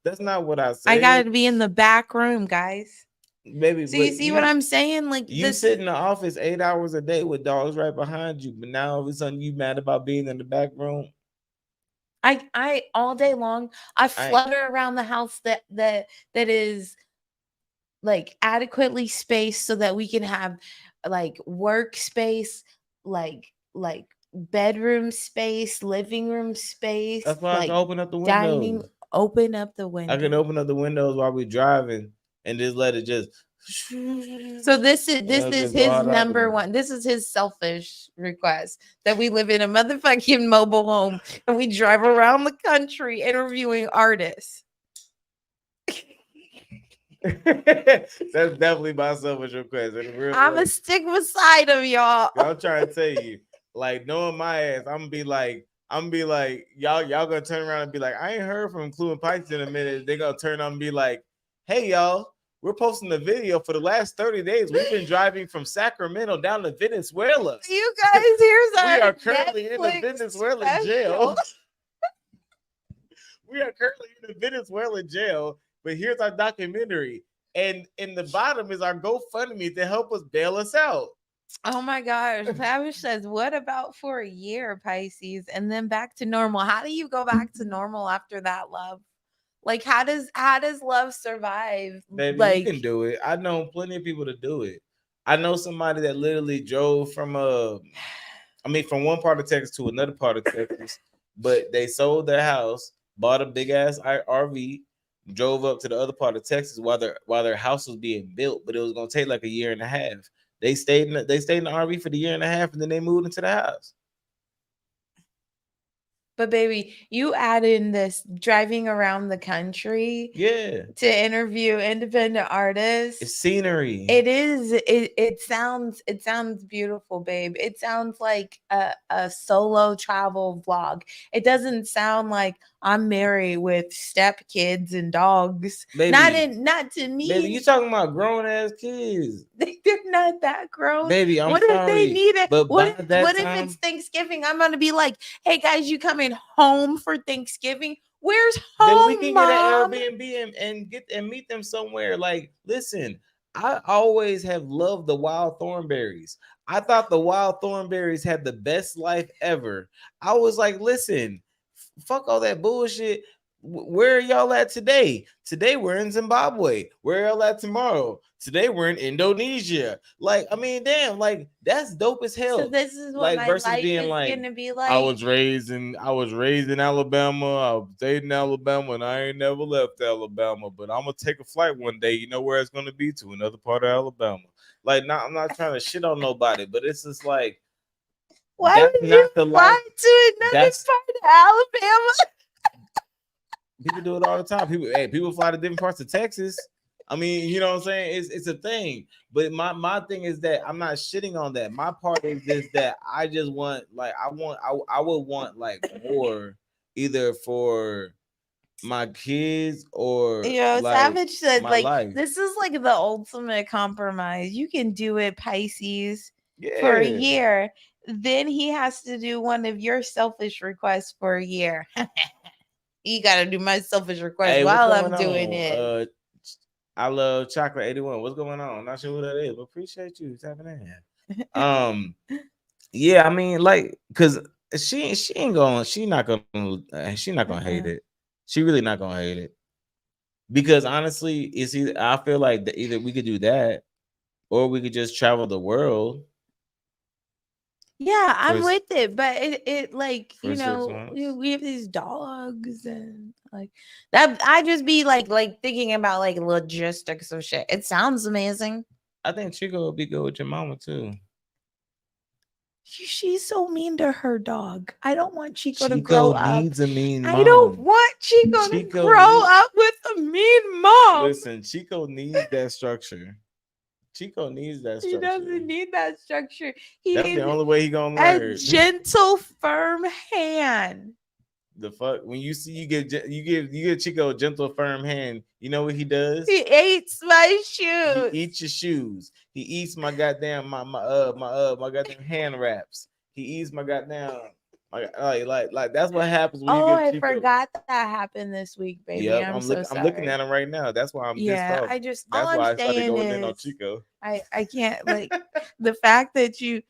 Speaker 3: That's not what I said.
Speaker 1: I gotta be in the back room, guys.
Speaker 3: Baby,
Speaker 1: so you see what I'm saying? Like
Speaker 3: you sit in the office 8 hours a day with dogs right behind you, but now all of a sudden you mad about being in the back room.
Speaker 1: I all day long I flutter around the house that is like adequately spaced so that we can have like workspace, like bedroom space, living room space.
Speaker 3: That's why I can open up the windows.
Speaker 1: Dining, open up the windows.
Speaker 3: I can open up the windows while we're driving and just let it just.
Speaker 1: So this is his number one. This is his selfish request that we live in a motherfucking mobile home and we drive around the country interviewing artists.
Speaker 3: That's definitely my selfish request.
Speaker 1: I'm a stick beside him, y'all.
Speaker 3: I'm trying to tell you, like knowing my ass, I'm gonna be like, y'all gonna turn around and be like, I ain't heard from Clue and Pikes in a minute. They gonna turn on and be like, hey y'all, we're posting a video for the last 30 days. We've been driving from Sacramento down to Venezuela.
Speaker 1: You guys, we
Speaker 3: are currently in the Venezuela jail. We are currently in the Venezuela jail, but here's our documentary. And in the bottom is our GoFundMe to help us bail us out.
Speaker 1: Oh my gosh. Pavish says, what about for a year, Pisces, and then back to normal? How do you go back to normal after that, love? Like, how does love survive?
Speaker 3: Baby,
Speaker 1: like,
Speaker 3: you can do it. I know plenty of people to do it. I know somebody that literally drove from from one part of Texas to another part of Texas, but they sold their house, bought a big ass RV, drove up to the other part of Texas while their house was being built, but it was gonna take like a year and a half. They stayed in the RV for the year and a half, and then they moved into the house.
Speaker 1: But baby, you add in this driving around the country, to interview independent artists.
Speaker 3: It's scenery.
Speaker 1: It is. It sounds beautiful, babe. It sounds like a solo travel vlog. It doesn't sound like I'm married with step kids and dogs.
Speaker 3: Baby,
Speaker 1: not to me.
Speaker 3: Baby, you talking about grown ass kids?
Speaker 1: They're not that grown.
Speaker 3: Baby,
Speaker 1: what
Speaker 3: sorry,
Speaker 1: if they need it?
Speaker 3: But
Speaker 1: what if it's Thanksgiving? I'm gonna be like, hey guys, you coming home for Thanksgiving? Where's home?
Speaker 3: Then we can
Speaker 1: Mom?
Speaker 3: get an Airbnb and meet them somewhere. Like, listen, I always have loved the wild thornberries. I thought the wild thornberries had the best life ever. I was like, listen, fuck all that bullshit. Where are y'all at today? Today we're in Zimbabwe. Where are y'all at tomorrow? Today we're in Indonesia. Like, I mean, damn, like that's dope as hell.
Speaker 1: So this is what
Speaker 3: like
Speaker 1: my
Speaker 3: versus
Speaker 1: life
Speaker 3: being
Speaker 1: is
Speaker 3: like,
Speaker 1: gonna be like.
Speaker 3: I was raised in Alabama. I stayed in Alabama, and I ain't never left Alabama. But I'm gonna take a flight one day. You know where it's gonna be? To another part of Alabama. Like, I'm not trying to shit on nobody, but it's just like,
Speaker 1: why would you fly to another part of Alabama?
Speaker 3: People do it all the time. People fly to different parts of Texas. I mean, you know what I'm saying? It's a thing. But my thing is that I'm not shitting on that. My part is this that I just want like I would want like more either for my kids or like
Speaker 1: Savage said,
Speaker 3: my
Speaker 1: like,
Speaker 3: life.
Speaker 1: this is like the ultimate compromise. You can do it, Pisces, for a
Speaker 3: Yeah.
Speaker 1: year. Then he has to do one of your selfish requests for a year. You got to do my selfish request
Speaker 3: Hey, what's
Speaker 1: while
Speaker 3: going
Speaker 1: I'm doing it.
Speaker 3: on? I love Chocolate 81. What's going on? I'm not sure who that is, but appreciate you tapping in. Yeah, I mean, like, cause she ain't gonna, she not gonna hate it. She really not gonna hate it because honestly, it's either I feel like that either we could do that or we could just travel the world.
Speaker 1: Yeah, I'm
Speaker 3: For-
Speaker 1: with it, but it like,
Speaker 3: for 6 months.
Speaker 1: we have these dogs and like that. I just be like thinking about like logistics of shit. It sounds amazing.
Speaker 3: I think Chico would be good with your mama too.
Speaker 1: She's so mean to her dog. I don't want Chico to
Speaker 3: Chico
Speaker 1: grow up.
Speaker 3: needs a mean mom.
Speaker 1: I don't want Chico to
Speaker 3: Chico
Speaker 1: grow up with a mean mom.
Speaker 3: Listen, Chico needs that structure. Chico needs that
Speaker 1: He
Speaker 3: structure.
Speaker 1: doesn't need that structure. He
Speaker 3: That's
Speaker 1: needs
Speaker 3: the only way he gonna
Speaker 1: a
Speaker 3: learn.
Speaker 1: gentle, firm hand.
Speaker 3: The fuck when you see you give Chico a gentle, firm hand. You know what he does?
Speaker 1: He eats my shoes.
Speaker 3: He eats your shoes. He eats my goddamn my goddamn hand wraps. He eats my goddamn like that's what happens when you get
Speaker 1: I
Speaker 3: Chico.
Speaker 1: forgot that happened this week, baby.
Speaker 3: Yep,
Speaker 1: I'm so sorry.
Speaker 3: I'm looking at him right now. That's why I'm pissed off.
Speaker 1: That's
Speaker 3: why
Speaker 1: I'm
Speaker 3: I started
Speaker 1: saying
Speaker 3: going in on
Speaker 1: is
Speaker 3: Chico.
Speaker 1: I can't like the fact that you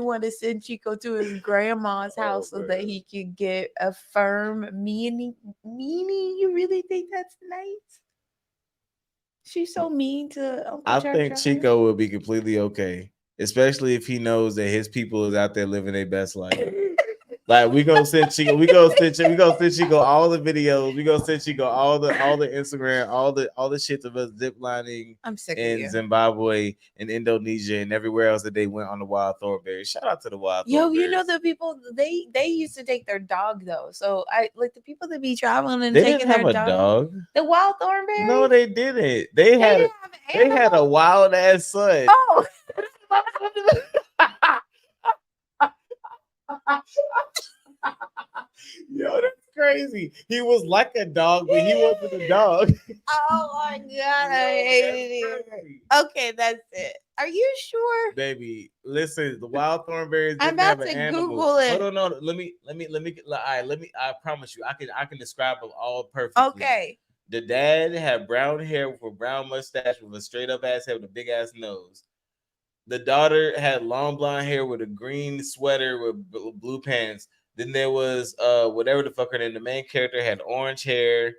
Speaker 1: want to send Chico to his grandma's house so that he could get a firm meanie. You really think that's nice? She's so mean to Uncle
Speaker 3: I
Speaker 1: Char
Speaker 3: think
Speaker 1: Char.
Speaker 3: Chico will be completely okay, especially if he knows that his people is out there living their best life. Like we gonna send Chico, we gonna send Chico all the videos. We gonna send Chico all the Instagram, all the shit of us ziplining
Speaker 1: I'm sick
Speaker 3: in
Speaker 1: of
Speaker 3: Zimbabwe and Indonesia and everywhere else that they went on the wild thornberries. Shout out to the wild thornberries.
Speaker 1: you know the people they used to take their dog though. So I like the people that be traveling and
Speaker 3: they
Speaker 1: taking
Speaker 3: didn't have
Speaker 1: their
Speaker 3: a dog.
Speaker 1: The wild thornberries?
Speaker 3: No, they didn't. They had a wild ass son.
Speaker 1: Oh.
Speaker 3: Yo, that's crazy. He was like a dog, but he wasn't a dog.
Speaker 1: Oh my god, I hated it. Okay, that's it. Are you sure?
Speaker 3: Baby, listen, the wild thornberries
Speaker 1: I'm
Speaker 3: didn't
Speaker 1: about
Speaker 3: have an
Speaker 1: to
Speaker 3: animal.
Speaker 1: Google it.
Speaker 3: Hold on, no, let me all right, I promise you, I can describe them all perfectly.
Speaker 1: Okay.
Speaker 3: The dad had brown hair with a brown mustache with a straight up ass head with a big ass nose. The daughter had long blonde hair with a green sweater with blue pants. Then there was whatever the fuck her name. The main character had orange hair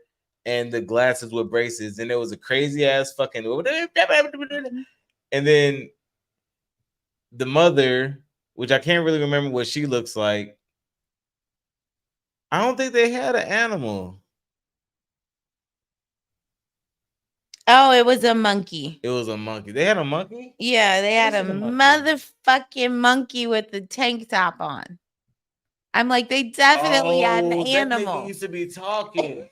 Speaker 3: and the glasses with braces. And there was a crazy ass fucking. And then the mother, which I can't really remember what she looks like. I don't think they had an animal.
Speaker 1: Oh, it was a monkey.
Speaker 3: It was a monkey. They had a monkey?
Speaker 1: Yeah, they had a motherfucking monkey with the tank top on. I'm like, they definitely had an animal.
Speaker 3: That nigga used to be talking.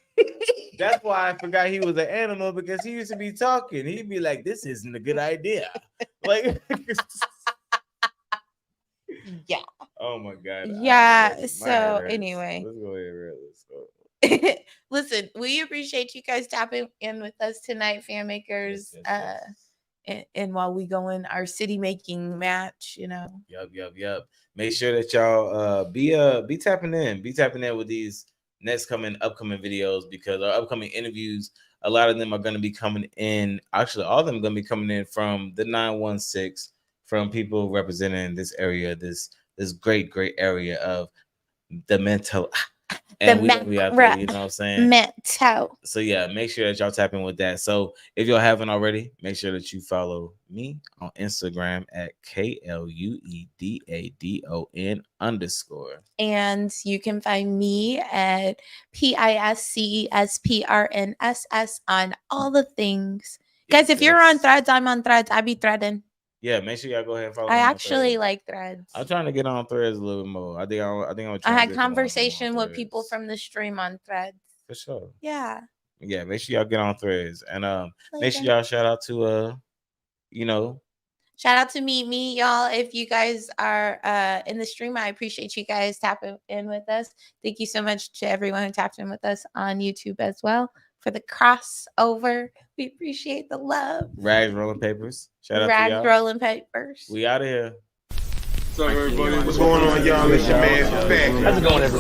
Speaker 3: That's why I forgot he was an animal, because he used to be talking. He'd be like, "This isn't a good idea." Like,
Speaker 1: yeah.
Speaker 3: Oh my god.
Speaker 1: Yeah. So anyway,
Speaker 3: let's go ahead. Let's go.
Speaker 1: Listen, we appreciate you guys tapping in with us tonight, fan makers. Yes. And while we go in our city making match,
Speaker 3: Yep. Make sure that y'all be tapping in. Be tapping in with these upcoming videos, because our upcoming interviews, a lot of them are going to be coming in. Actually, all of them are going to be coming in from the 916, from people representing this area, this great area of the mental. And we be out there, you know what I'm saying?
Speaker 1: Mental.
Speaker 3: So yeah, make sure that y'all tap in with that. So if y'all haven't already, make sure that you follow me on Instagram at KLUEDADON_.
Speaker 1: And you can find me at PISCESPRNSS on all the things. Guys, if you're on Threads, I'm on Threads. I be threading.
Speaker 3: Yeah, make sure y'all go ahead and follow.
Speaker 1: I actually like Threads.
Speaker 3: I'm trying to get on Threads a little bit more. I think I'm.
Speaker 1: I had conversation with people from the stream on Threads.
Speaker 3: For sure.
Speaker 1: Yeah.
Speaker 3: Yeah, make sure y'all get on Threads. And make sure
Speaker 1: Later.
Speaker 3: y'all shout out to
Speaker 1: Shout out to me, y'all. If you guys are in the stream, I appreciate you guys tapping in with us. Thank you so much to everyone who tapped in with us on YouTube as well for the crossover. We appreciate the love.
Speaker 3: Rags Rolling Papers. Shout out to
Speaker 1: Rags
Speaker 3: y'all.
Speaker 1: Rolling Papers.
Speaker 3: We out of here.
Speaker 2: What's up, everybody? What's going on, y'all? It's your man, Fat.
Speaker 4: How's it going, everybody?